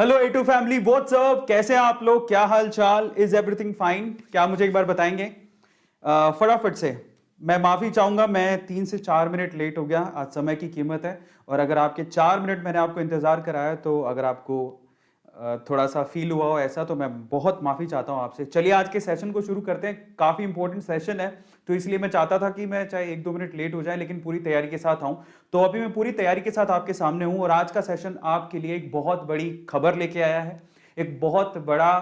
Hello A two family, what's up, कैसे हैं आप लोग? क्या हाल चाल? Is everything fine? क्या मुझे एक बार बताएंगे फटाफट से? मैं माफी चाहूंगा, मैं 3 से 4 मिनट लेट हो गया। आज समय की कीमत है, और अगर आपके 4 मिनट मैंने आपको इंतजार कराया तो अगर आपको थोड़ा सा फील हुआ हो ऐसा, तो मैं बहुत माफी चाहता हूं आपसे। चलिए आज के सेशन को शुरू करते हैं। काफी इंपॉर्टेंट सेशन है, तो इसलिए मैं चाहता था कि मैं चाहे 1-2 मिनट लेट हो जाए लेकिन पूरी तैयारी के साथ आऊं। तो अभी मैं पूरी तैयारी के साथ आपके सामने हूं, और आज का सेशन आपके लिए एक बहुत बड़ी खबर लेके आया है। एक बहुत बड़ा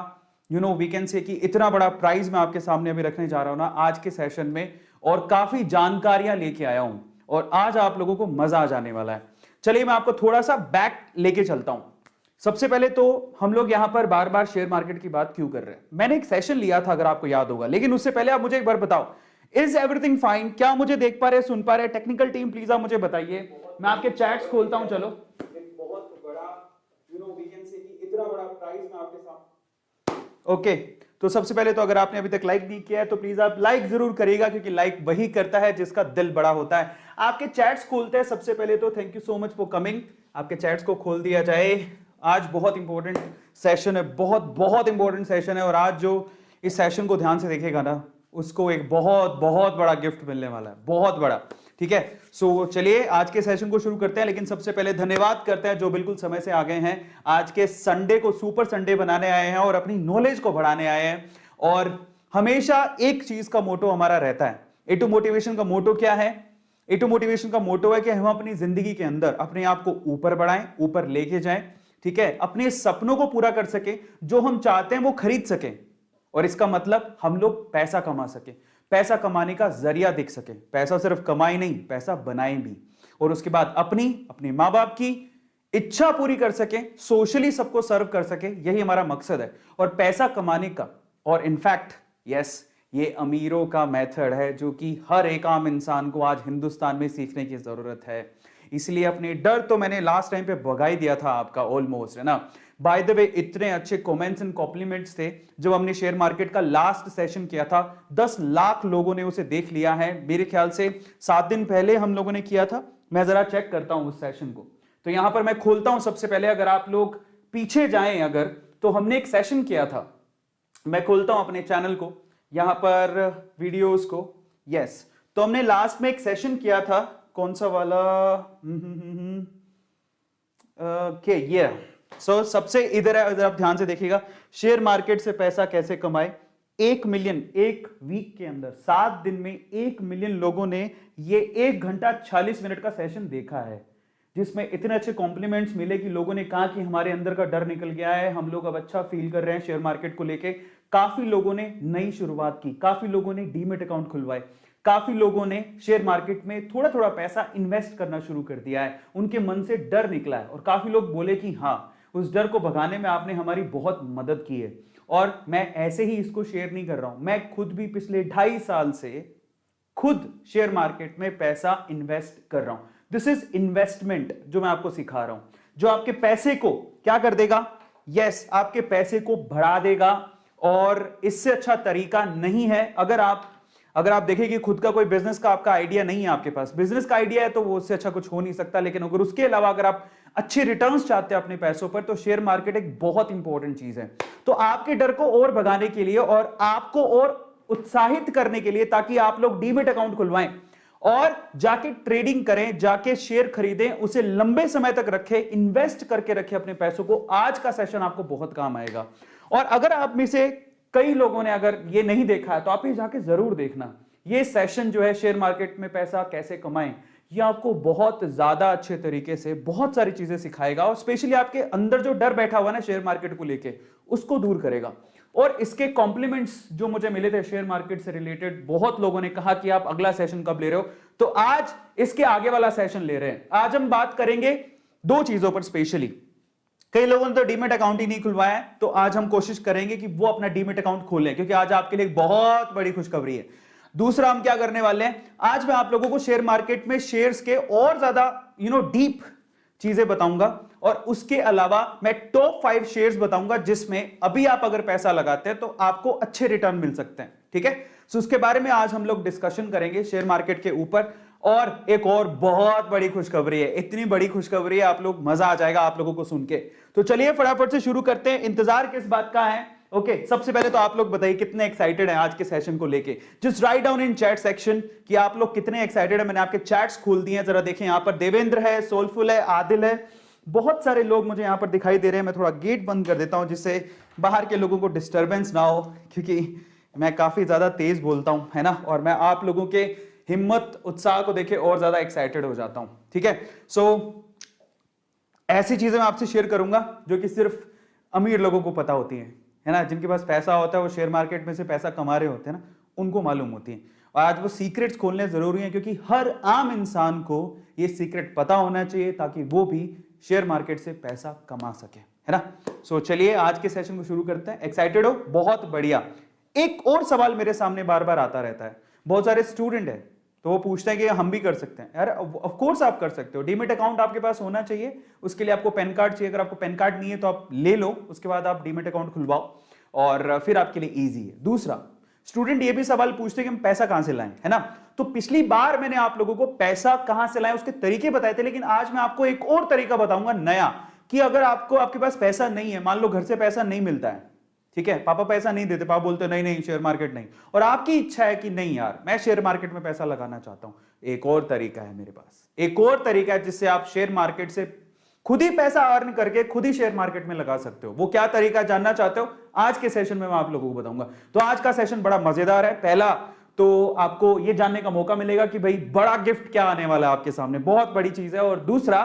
वी कैन से कि इतना बड़ा प्राइज मैं आपके सामने अभी रखने जा रहा हूं ना आज के सेशन में, और काफी जानकारियां लेके आया हूं, और आज आप लोगों को मजा आ जाने वाला है। चलिए मैं आपको थोड़ा सा बैक लेके चलता हूं। सबसे पहले तो हम लोग यहां पर बार बार शेयर मार्केट की बात क्यों कर रहे हैं? मैंने एक सेशन लिया था, अगर आपको याद होगा, लेकिन उससे पहले आप मुझे एक बार बताओ, इज एवरीथिंग फाइन? क्या मुझे देख पा रहे, सुन पा रहे? टेक्निकल टीम प्लीज आप मुझे बताइए। मैं आपके चैट्स खोलता हूं। चलो, एक बहुत बड़ा वी कैन से कि इतना बड़ा प्राइज मैं आपके साथ। ओके, तो सबसे पहले तो अगर आपने अभी तक लाइक नहीं किया है तो प्लीज आप लाइक जरूर करिएगा, क्योंकि लाइक वही करता है जिसका दिल बड़ा होता है। आपके चैट्स खोलते हैं सबसे पहले तो। Thank you so much for coming. आपके चैट्स को खोल दिया जाए। आज बहुत इंपॉर्टेंट सेशन है, बहुत बहुत इंपॉर्टेंट सेशन है, और आज जो इस सेशन को ध्यान से देखेगा ना, उसको एक बहुत बहुत बड़ा गिफ्ट मिलने वाला है, बहुत बड़ा। ठीक है, सो चलिए आज के सेशन को शुरू करते हैं। लेकिन सबसे पहले धन्यवाद करते हैं जो बिल्कुल समय से आ गए हैं। आज के संडे को सुपर संडे बनाने आए हैं और अपनी नॉलेज को बढ़ाने आए हैं। और हमेशा एक चीज का मोटो हमारा रहता है। ए टू मोटिवेशन का मोटो क्या है? ए टू मोटिवेशन का मोटो है कि हम अपनी जिंदगी के अंदर अपने आप को ऊपर बढ़ाएं, ऊपर लेके जाएं। ठीक है, अपने सपनों को पूरा कर सके, जो हम चाहते हैं वो खरीद सके, और इसका मतलब हम लोग पैसा कमा सके, पैसा कमाने का जरिया दिख सके। पैसा सिर्फ कमाए नहीं, पैसा बनाए भी, और उसके बाद अपने मां बाप की इच्छा पूरी कर सके, सोशली सबको सर्व कर सके। यही हमारा मकसद है। और पैसा कमाने का, और इनफैक्ट यस, ये अमीरों का मेथड है जो कि हर एक आम इंसान को आज हिंदुस्तान में सीखने की जरूरत है। इसलिए अपने डर तो मैंने लास्ट टाइम पे भगा ही दिया था आपका ऑलमोस्ट, है ना। बाय द वे, इतने अच्छे कमेंट्स एंड कॉम्प्लीमेंट्स थे जब हमने शेयर मार्केट का लास्ट सेशन किया था। 10 लाख लोगों ने उसे देख लिया है। मेरे ख्याल से 7 दिन पहले हम लोगों ने किया था। मैं जरा चेक करता हूं उस सेशन को। तो यहां पर मैं खोलता हूं सबसे पहले, अगर आप लोग पीछे जाएं अगर, तो हमने एक सेशन किया था। मैं खोलता हूं अपने चैनल को, यहां पर वीडियोस को। यस, तो हमने लास्ट में एक सेशन किया था। कौन सा वाला? ओके, ये सो सबसे इधर है, इधर आप ध्यान से देखिएगा। शेयर मार्केट से पैसा कैसे कमाए। 1 मिलियन एक वीक के अंदर, 7 दिन में 1 मिलियन लोगों ने ये 1 घंटा 40 मिनट का सेशन देखा है, जिसमें इतने अच्छे कॉम्प्लीमेंट्स मिले कि लोगों ने कहा कि हमारे अंदर का डर निकल गया है, हम लोग अब अच्छा फील कर रहे हैं शेयर मार्केट को लेके। काफी लोगों ने नई शुरुआत की, काफी लोगों ने डीमेट अकाउंट खुलवाए, काफी लोगों ने शेयर मार्केट में थोड़ा थोड़ा पैसा इन्वेस्ट करना शुरू कर दिया है। उनके मन से डर निकला है, और काफी लोग बोले कि हाँ, उस डर को भगाने में आपने हमारी बहुत मदद की है। और मैं ऐसे ही इसको शेयर नहीं कर रहा हूं, मैं खुद भी पिछले 2.5 साल से खुद शेयर मार्केट में पैसा इन्वेस्ट कर रहा हूं। दिस इज इन्वेस्टमेंट जो मैं आपको सिखा रहा हूं, जो आपके पैसे को क्या कर देगा? यस, आपके पैसे को बढ़ा देगा। और इससे अच्छा तरीका नहीं है। अगर आप देखें कि खुद का कोई बिजनेस का आपका आइडिया नहीं है, आपके पास बिजनेस का आइडिया है, तो वो उससे अच्छा कुछ हो नहीं सकता। लेकिन अगर उसके अलावा अगर आप अच्छे रिटर्न्स चाहते हैं अपने पैसों पर, तो शेयर मार्केट एक बहुत इंपॉर्टेंट चीज है। तो आपके डर को और भगाने के लिए और आपको और उत्साहित करने के लिए, ताकि आप लोग डीमेट अकाउंट खुलवाएं और जाके ट्रेडिंग करें, जाके शेयर खरीदें, उसे लंबे समय तक रखें, इन्वेस्ट करके रखें अपने पैसों को, आज का सेशन आपको बहुत काम आएगा। और अगर आप में से कई लोगों ने अगर ये नहीं देखा है, तो आप ये जाके जरूर देखना। ये सेशन जो है शेयर मार्केट में पैसा कैसे कमाएं, ये आपको बहुत ज्यादा अच्छे तरीके से बहुत सारी चीजें सिखाएगा, और स्पेशली आपके अंदर जो डर बैठा हुआ ना शेयर मार्केट को लेके, उसको दूर करेगा। और इसके कॉम्प्लीमेंट्स जो मुझे मिले थे शेयर मार्केट से रिलेटेड, बहुत लोगों ने कहा कि आप अगला सेशन कब ले रहे हो, तो आज इसके आगे वाला सेशन ले रहे हैं। आज हम बात करेंगे 2 चीजों पर स्पेशली। कई लोगों ने तो डीमेट अकाउंट ही नहीं खुलवाया है, तो आज हम कोशिश करेंगे कि वो अपना डीमेट अकाउंट खोलें, क्योंकि आज आपके लिए एक बहुत बड़ी खुशखबरी है। दूसरा, हम क्या करने वाले हैं, आज मैं आप लोगों को शेयर मार्केट में शेयर्स के और ज्यादा डीप चीजें बताऊंगा, और उसके अलावा मैं टॉप 5 शेयर्स बताऊंगा जिसमें अभी आप अगर पैसा लगाते हैं तो आपको अच्छे रिटर्न मिल सकते हैं। ठीक है, सो उसके बारे में आज हम लोग डिस्कशन करेंगे शेयर मार्केट के ऊपर। और एक और बहुत बड़ी खुशखबरी है, इतनी बड़ी खुशखबरी है आप लोग, मजा आ जाएगा आप लोगों को सुन के। तो चलिए फटाफट से शुरू करते हैं। इंतजार किस बात का है? ओके, सबसे पहले तो आप लोग बताइए कितने एक्साइटेड हैं आज के सेशन को लेके। Just write down in chat section कि आप लोग कितने एक्साइटेड हैं। मैंने आपके चैट्स खोल दिए हैं, जरा देखें। यहां पर देवेंद्र है, सोलफुल है, आदिल है, बहुत सारे लोग मुझे यहां पर दिखाई दे रहे हैं। मैं थोड़ा गेट बंद कर देता हूं जिससे बाहर के लोगों को डिस्टर्बेंस ना हो, क्योंकि मैं काफी ज्यादा तेज बोलता हूं, है ना, और मैं आप लोगों के हिम्मत उत्साह को देखे और ज्यादा एक्साइटेड हो जाता हूं। ठीक है, सो ऐसी चीजें मैं आपसे शेयर करूंगा जो कि सिर्फ अमीर लोगों को पता होती हैं, है ना, जिनके पास पैसा होता है, वो शेयर मार्केट में से पैसा कमा रहे होते हैं ना, उनको मालूम होती है। और आज वो सीक्रेट्स खोलने जरूरी हैं, क्योंकि हर आम इंसान को ये सीक्रेट पता होना चाहिए ताकि वो भी शेयर मार्केट से पैसा कमा सके, है ना। सो चलिए आज के सेशन को शुरू करते हैं। एक्साइटेड हो? बहुत बढ़िया। एक और सवाल मेरे सामने बार बार आता रहता है, बहुत सारे स्टूडेंट है तो वो पूछते हैं कि हम भी कर सकते हैं। यार ऑफ कोर्स आप कर सकते हो। डीमेट अकाउंट आपके पास होना चाहिए, उसके लिए आपको पैन कार्ड चाहिए। अगर आपको पैन कार्ड नहीं है तो आप ले लो, उसके बाद आप डीमेट अकाउंट खुलवाओ और फिर आपके लिए इजी है। दूसरा, स्टूडेंट ये भी सवाल पूछते हैं कि हम पैसा कहां से लाएं, है ना। तो पिछली बार मैंने आप लोगों को पैसा कहां से लाएं उसके तरीके बताए थे, लेकिन आज मैं आपको एक और तरीका बताऊंगा नया, कि अगर आपके पास पैसा नहीं है, मान लो घर से पैसा नहीं मिलता है, ठीक है, पापा पैसा नहीं देते, पापा बोलते नहीं नहीं शेयर मार्केट नहीं, और आपकी इच्छा है कि नहीं यार मैं शेयर मार्केट में पैसा लगाना चाहता हूं, एक और तरीका है मेरे पास, एक और तरीका है जिससे आप शेयर मार्केट से खुद ही पैसा अर्न करके खुद ही शेयर मार्केट में लगा सकते हो। वो क्या तरीका जानना चाहते हो? आज के सेशन में मैं आप लोगों को बताऊंगा। तो आज का सेशन बड़ा मजेदार है। पहला तो आपको ये जानने का मौका मिलेगा कि भाई बड़ा गिफ्ट क्या आने वाला है आपके सामने, बहुत बड़ी चीज है। और दूसरा,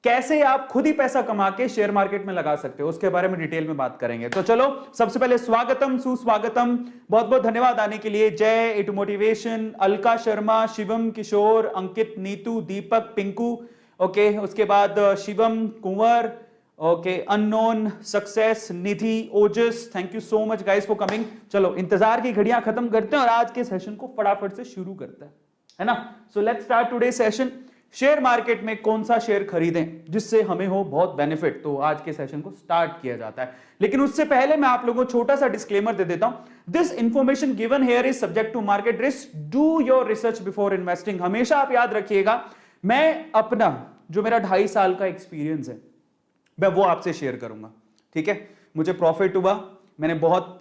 कैसे आप खुद ही पैसा कमा के शेयर मार्केट में लगा सकते हो, उसके बारे में डिटेल में बात करेंगे। तो चलो सबसे पहले स्वागतम सुस्वागतम, बहुत बहुत धन्यवाद आने के लिए। Jay, it motivation, Alka Sharma, Shivam, Kishor, Ankit, Neetu, Deepak, Pinku, okay, उसके बाद Shivam, Kunwar, okay, unknown, success, Nidhi, Ojas, thank you so much guys for coming. चलो इंतजार की घड़ियां खत्म करते हैं और आज के सेशन को फटाफट से शुरू करते हैं, है ना। So let's start today session. Share market में कौन सा शेयर खरीदें जिससे हमें हो बहुत बेनिफिट, तो आज के सेशन को स्टार्ट किया जाता है। लेकिन उससे पहले मैं आप लोगों को छोटा सा डिस्क्लेमर दे देता हूं। This information given here is subject to market risk, do your research before investing. हमेशा आप याद रखिएगा, मैं अपना जो मेरा 2.5 साल का एक्सपीरियंस है मैं वो आपसे शेयर करूंगा, ठीक है। मुझे प्रॉफिट हुआ, मैंने बहुत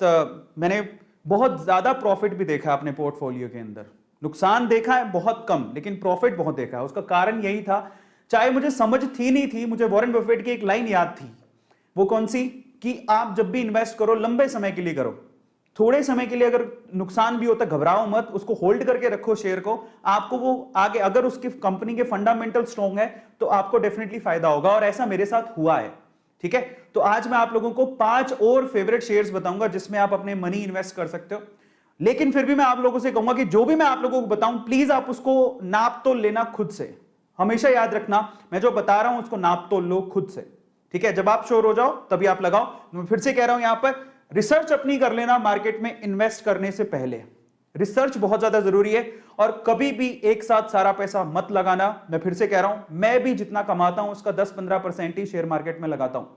ज्यादा प्रॉफिट भी देखा अपने पोर्टफोलियो के अंदर, नुकसान देखा है बहुत कम, लेकिन प्रॉफिट बहुत देखा है। उसका कारण यही था, चाहे मुझे समझ थी नहीं थी, मुझे वॉरेन बफेट की एक लाइन याद थी। वो कौन सी? कि आप जब भी इन्वेस्ट करो लंबे समय के लिए करो, थोड़े समय के लिए अगर नुकसान भी होता घबराओ मत, उसको होल्ड करके रखो शेयर को, आपको वो आगे अगर उसकी कंपनी के फंडामेंटल स्ट्रॉन्ग है तो आपको डेफिनेटली फायदा होगा। और ऐसा मेरे साथ हुआ है, ठीक है। तो आज मैं आप लोगों को 5 और फेवरेट शेयर्स बताऊंगा जिसमें आप अपने मनी इन्वेस्ट कर सकते हो। लेकिन फिर भी मैं आप लोगों से कहूंगा कि जो भी मैं आप लोगों को बताऊं प्लीज आप उसको नाप तोल लेना खुद से। हमेशा याद रखना, मैं जो बता रहा हूं उसको नाप तोल लो खुद से, ठीक है। जब आप श्योर हो जाओ तभी आप लगाओ। मैं फिर से कह रहा हूं, यहां पर रिसर्च अपनी कर लेना मार्केट में इन्वेस्ट करने से पहले, रिसर्च बहुत ज्यादा जरूरी है। और कभी भी एक साथ सारा पैसा मत लगाना। मैं फिर से कह रहा हूं, मैं भी जितना कमाता हूं उसका 10-15% ही शेयर मार्केट में लगाता हूं।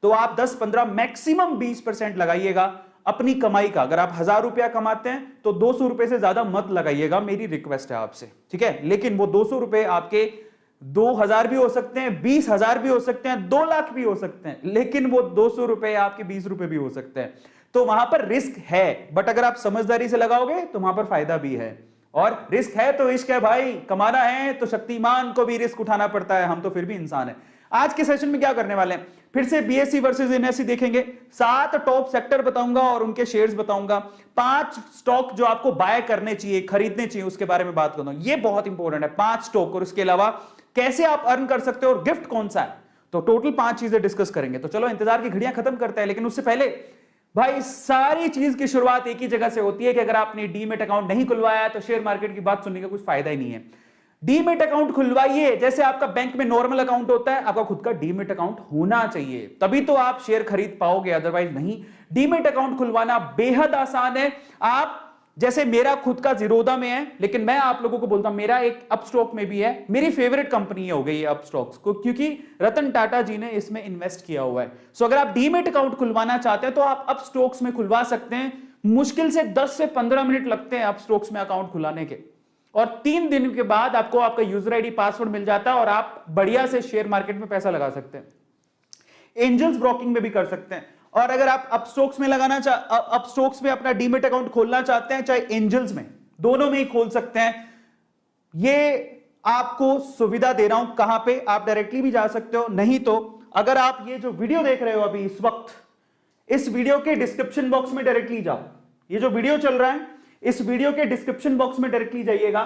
तो आप 10-15 मैक्सिमम 20% लगाइएगा अपनी कमाई का। अगर आप 1000 रुपया कमाते हैं तो 200 रुपए से ज्यादा मत लगाइएगा, मेरी रिक्वेस्ट है आपसे, ठीक है। लेकिन वो 200 रुपए आपके 2000 भी हो सकते हैं, 20,000 भी हो सकते हैं, 2 लाख भी हो सकते हैं, लेकिन वो 200 रुपए आपके 20 रुपए भी हो सकते हैं। तो वहां पर रिस्क है, बट अगर आप समझदारी से लगाओगे तो वहां पर फायदा भी है। और रिस्क है तो इश्क है भाई, कमाना है तो शक्तिमान को भी रिस्क उठाना पड़ता है, हम तो फिर भी इंसान है। आज के सेशन में क्या करने वाले हैं, फिर से बीएसई वर्सेस एनएसई देखेंगे, 7 टॉप सेक्टर बताऊंगा और उनके शेयर्स बताऊंगा, 5 स्टॉक जो आपको बाय करने चाहिए, खरीदने चाहिए, उसके बारे में बात करूंगा। ये बहुत इंपॉर्टेंट है, 5 स्टॉक, और इसके अलावा कैसे आप अर्न कर सकते हो और गिफ्ट कौन सा है। तो टोटल 5 चीजें डिस्कस करेंगे। तो चलो इंतजार की घड़ियां खत्म करते हैं, लेकिन उससे पहले भाई सारी चीज की शुरुआत एक ही जगह से होती है कि अगर आपने डीमेट अकाउंट नहीं खुलवाया तो शेयर मार्केट की बात सुनने का कुछ फायदा ही नहीं है। डीमेट अकाउंट खुलवाइए, जैसे आपका बैंक में नॉर्मल अकाउंट होता है, आपका खुद का डीमेट अकाउंट होना चाहिए, तभी तो आप शेयर खरीद पाओगे, अदरवाइज नहीं। डीमेट अकाउंट खुलवाना बेहद आसान है। आप जैसे मेरा खुद का जीरोधा में है, लेकिन मैं आप लोगों को बोलता हूं मेरा एक अपस्टॉक में भी है, मेरी फेवरेट कंपनी हो गई है अपस्टॉक्स को, क्योंकि रतन टाटा जी ने इसमें इन्वेस्ट किया हुआ है। सो अगर आप डीमेट अकाउंट खुलवाना चाहते हैं तो आप अपस्टॉक्स में खुलवा सकते हैं। मुश्किल से 10 से 15 मिनट लगते हैं अपस्टॉक्स में अकाउंट खुलाने के। और 3 दिन के बाद आपको आपका यूजर आईडी पासवर्ड मिल जाता है और आप बढ़िया से शेयर मार्केट में पैसा लगा सकते हैं। एंजल्स ब्रोकिंग में भी कर सकते हैं। और अगर आप अपस्टॉक्स में अपस्टॉक्स में अपना डीमेट अकाउंट खोलना चाहते हैं, चाहे एंजल्स में, दोनों में ही खोल सकते हैं। ये आपको सुविधा दे रहा हूं। कहां पे? आप डायरेक्टली भी जा सकते हो, नहीं तो अगर आप ये जो वीडियो देख रहे हो अभी इस वक्त, इस वीडियो के डिस्क्रिप्शन बॉक्स में डायरेक्टली जाओ। ये जो वीडियो चल रहा है, इस वीडियो के डिस्क्रिप्शन बॉक्स में डायरेक्टली जाइएगा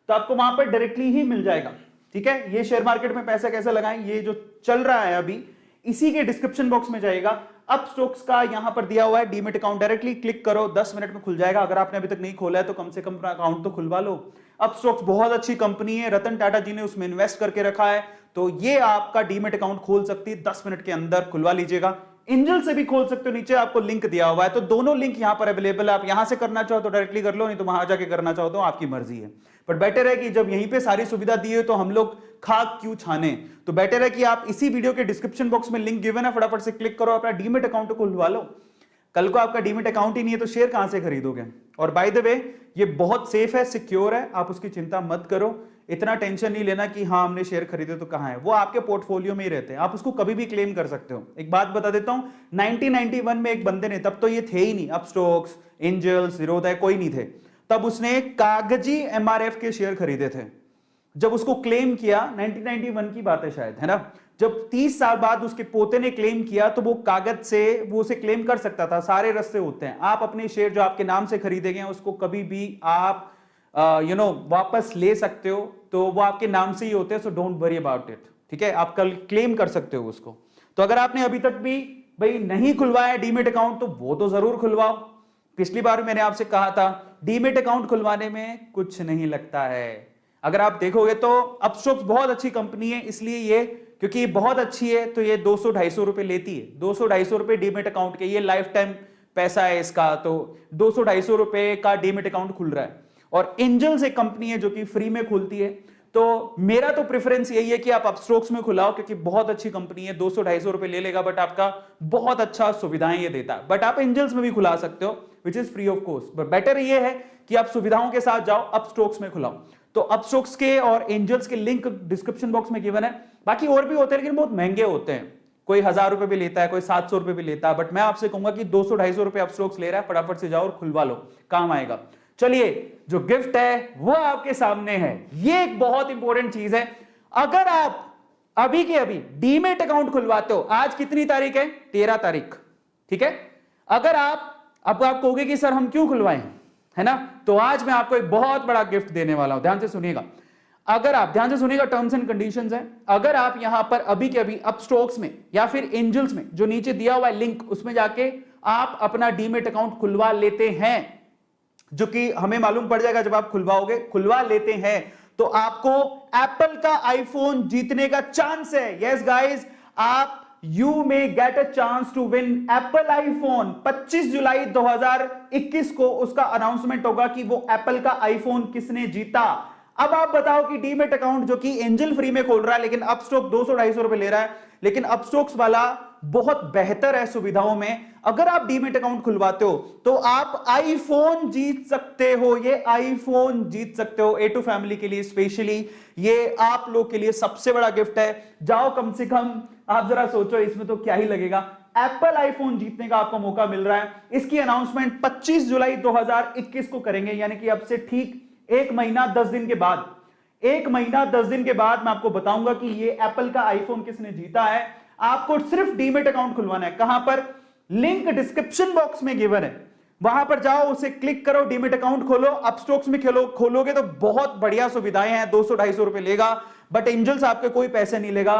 तो आपको वहां पर डायरेक्टली ही मिल जाएगा। ठीक है, ये शेयर मार्केट में पैसा कैसे लगाएं, ये जो चल रहा है अभी, इसी के डिस्क्रिप्शन बॉक्स में जाइएगा। अपस्टॉक्स का यहां पर दिया हुआ है डीमेट अकाउंट, डायरेक्टली क्लिक करो, 10 मिनट में खुल जाएगा। अगर आपने अभी तक नहीं खोला है तो कम से कम अपना अकाउंट तो खुलवा लो। अपस्टॉक्स बहुत अच्छी कंपनी है, रतन टाटा जी ने उसमें इन्वेस्ट करके रखा है, तो ये आपका डीमेट अकाउंट खोल सकती है, 10 मिनट के अंदर खुलवा लीजिएगा। एंजल से भी खोल सकते हो, नीचे आपको लिंक दिया हुआ है, तो दोनों लिंक यहां पर अवेलेबल है। आप यहां से करना चाहो तो डायरेक्टली कर लो, नहीं तो वहां जाके करना चाहो तो आपकी मर्जी है। बट बेटर है कि जब यहीं पे सारी सुविधा दी है तो हम लोग खाक क्यों छाने, तो बेटर है कि आप इसी वीडियो के डिस्क्रिप्शन बॉक्स में लिंक गिवन है, फटाफट से क्लिक करो, अपना डीमेट अकाउंट को खुलवा लो। कल को आपका डीमेट अकाउंट ही नहीं है तो शेयर कहां से खरीदोगे? और बाय द वे ये बहुत सेफ है, सिक्योर है, आप उसकी चिंता मत करो। इतना टेंशन नहीं लेना कि हाँ हमने शेयर खरीदे तो कहां है, वो आपके पोर्टफोलियो में ही रहते हैं, आप उसको कभी भी क्लेम कर सकते हो। एक बात बता देता हूं, 1991 में एक बंदे ने, तब तो ये थे ही नहीं अपस्टॉक्स, एंजल्स, जीरोधा कोई नहीं थे, तब उसने कागजी एमआरएफ के शेयर खरीदे थे। जब उसको क्लेम किया, 1991 की बात है शायद, है ना, जब 30 साल बाद उसके पोते ने क्लेम किया तो वो कागज से वो उसे क्लेम कर सकता था। सारे रास्ते होते हैं, आप अपने शेयर जो आपके नाम से खरीदे गए हैं उसको कभी भी आप वापस ले सकते हो, तो वो आपके नाम से ही होते हैं, so don't worry about it. ठीक है, आप कल क्लेम कर सकते हो उसको। तो अगर आपने अभी तक भी भाई नहीं खुलवाया डीमेट अकाउंट तो वो तो जरूर खुलवाओ। पिछली बार मैंने आपसे कहा था डीमेट अकाउंट खुलवाने में कुछ नहीं लगता है। अगर आप देखोगे तो अपस्टॉक्स बहुत अच्छी कंपनी है, इसलिए ये क्योंकि ये बहुत अच्छी है तो ये 200-250 रुपए लेती है। 200-250 रुपए डीमेट अकाउंट के, ये लाइफ टाइम पैसा है इसका, तो 200-250 रुपए का डीमेट अकाउंट खुल रहा है। और एंजल्स एक कंपनी है जो कि फ्री में खुलती है, तो मेरा तो प्रेफरेंस यही है कि आप अपस्टॉक्स में खुलाओ, क्योंकि बहुत अच्छी कंपनी है। 200-250 रुपए ले लेगा बट आपका बहुत अच्छा सुविधाएं ये देता है। बट आप एंजल्स में भी खुला सकते हो which is free of cost, but better ये है कि आप सुविधाओं के साथ जाओ, अपस्टॉक्स में खुलाओ। तो अपस्टॉक्स के और एंजल्स के लिंक डिस्क्रिप्शन बॉक्स में गिवन है। बाकी और भी होते हैं लेकिन बहुत महंगे होते हैं, कोई 1000 रुपए भी लेता है, कोई 700 रुपए भी लेता है, बट मैं आपसे कहूंगा कि 200-250 रुपए अपस्टॉक्स ले रहा है, फटाफट से जाओ और खुलवा लो, काम आएगा। चलिए, जो गिफ्ट है वो आपके सामने है। ये एक बहुत इंपॉर्टेंट चीज है। अगर आप अभी के अभी डीमेट अकाउंट खुलवाते हो, आज कितनी तारीख है? 13 तारीख, ठीक है। अगर आप कहोगे कि सर हम क्यों खुलवाएं, है ना, तो आज मैं आपको एक बहुत बड़ा गिफ्ट देने वाला हूं, ध्यान से सुनिएगा। अगर आप ध्यान से सुनिएगा, टर्म्स एंड कंडीशंस है। अगर आप यहां पर अभी के अभी अपस्टॉक्स में या फिर एंजल्स में, जो नीचे दिया हुआ है लिंक, उसमें जाके आप अपना डीमेट अकाउंट खुलवा लेते हैं, जो कि हमें मालूम पड़ जाएगा जब आप खुलवाओगे, खुलवा लेते हैं, तो आपको एप्पल का आईफोन जीतने का चांस है। यस गाइस, आप you may get a chance to win Apple iPhone. 25 जुलाई 2021 को उसका अनाउंसमेंट होगा कि वो एप्पल का आईफोन किसने जीता। अब आप बताओ कि डीमेट अकाउंट जो कि एंजल फ्री में खोल रहा है, लेकिन अपस्टॉक 200-250 रुपए ले रहा है, लेकिन अपस्टॉक्स वाला बहुत बेहतर है सुविधाओं में। अगर आप डीमेट अकाउंट खुलवाते हो तो आप आईफोन जीत सकते हो, ये आईफोन जीत सकते हो। A2 फैमिली के लिए स्पेशली ये आप लोग के लिए सबसे बड़ा गिफ्ट है। जाओ, कम से कम आप जरा सोचो, इसमें तो क्या ही लगेगा, एप्पल आईफोन जीतने का आपको मौका मिल रहा है। इसकी अनाउंसमेंट 25 जुलाई 2021 को करेंगे, यानी कि अब से ठीक 1 महीना 10 दिन के बाद, 1 महीना 10 दिन के बाद मैं आपको बताऊंगा कि ये एप्पल का आईफोन किसने जीता है। आपको सिर्फ डीमेट अकाउंट खुलवाना है। कहां पर? लिंक डिस्क्रिप्शन बॉक्स में गिवन है, वहां पर जाओ, उसे क्लिक करो, डीमेट अकाउंट खोलो। अपस्टॉक्स में खोलोगे तो बहुत बढ़िया सुविधाएं हैं, 200-250 रुपए लेगा, बट एंजल्स आपके कोई पैसे नहीं लेगा,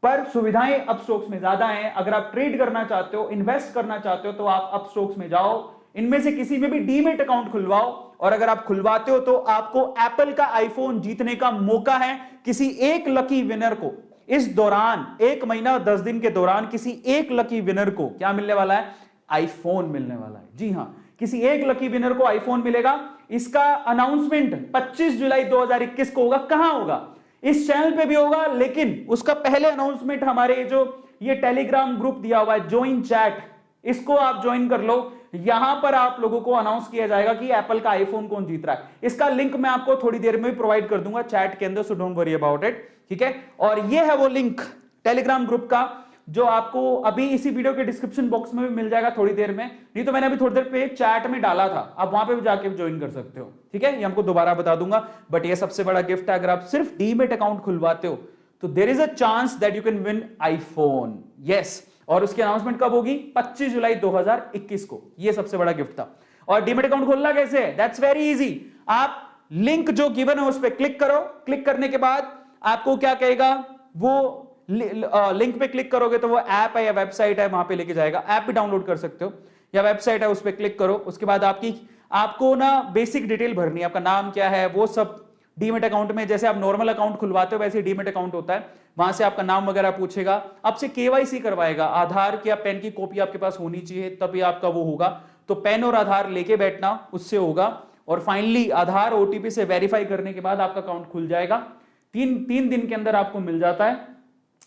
पर सुविधाएं अपस्टॉक्स में ज्यादा हैं। अगर आप ट्रेड करना चाहते हो, इन्वेस्ट करना चाहते हो, तो आप अपस्टॉक्स में जाओ, इनमें से किसी में भी डीमेट अकाउंट खुलवाओ, और अगर आप खुलवाते हो तो आपको एप्पल का आईफोन जीतने का मौका है। किसी एक लकी विनर को इस दौरान, 1 महीना 10 दिन के दौरान, किसी एक लकी विनर को क्या मिलने वाला है? आईफोन मिलने वाला है। जी हां, किसी एक लकी विनर को आईफोन मिलेगा। इसका अनाउंसमेंट 25 जुलाई 2021 को होगा। कहां होगा? इस चैनल पे भी होगा, लेकिन उसका पहले अनाउंसमेंट हमारे जो ये टेलीग्राम ग्रुप दिया हुआ है, ज्वाइन चैट, इसको आप ज्वाइन कर लो। यहां पर आप लोगों को अनाउंस किया जाएगा कि एप्पल का आईफोन कौन जीत रहा है। इसका लिंक मैं आपको थोड़ी देर में प्रोवाइड कर दूंगा चैट के अंदर, so don't worry about it, ठीक है। और ये है वो लिंक टेलीग्राम ग्रुप का जो आपको अभी इसी वीडियो के डिस्क्रिप्शन बॉक्स में भी मिल जाएगा थोड़ी देर में, नहीं तो मैंने अभी थोड़ी देर पे चैट में डाला था, आप वहां पे भी जाके ज्वाइन कर सकते हो, ठीक है। ये हमको दोबारा बता दूंगा, बट ये सबसे बड़ा गिफ्ट है, अगर आप सिर्फ डीमेट अकाउंट खुलवाते हो तो there is a chance that you can win iPhone, yes. और उसकी अनाउंसमेंट कब होगी? 25 जुलाई 2021 को। ये सबसे बड़ा गिफ्ट था। और डीमेट अकाउंट खोलना कैसे है? That's very easy. आप लिंक जो गिवन है उस पर क्लिक करो, क्लिक करने के बाद आपको क्या कहेगा, वो लिंक पे क्लिक करोगे तो वो ऐप है या वेबसाइट है वहां पे लेके जाएगा, ऐप भी डाउनलोड कर सकते हो या वेबसाइट है उस पर क्लिक करो। उसके बाद आपको ना बेसिक डिटेल भरनी है, आपका नाम क्या है वो सब डीमेट अकाउंट में, जैसे आप नॉर्मल अकाउंट खुलवाते हो वैसे डीमेट अकाउंट होता है, वहां से आपका नाम वगैरह पूछेगा, आपसे केवाईसी करवाएगा, आधार की या पेन की कॉपी आपके पास होनी चाहिए तभी आपका वो होगा, तो पेन और आधार लेके बैठना, उससे होगा। और फाइनली आधार ओटीपी से वेरीफाई करने के बाद आपका अकाउंट खुल जाएगा। तीन दिन के अंदर आपको मिल जाता है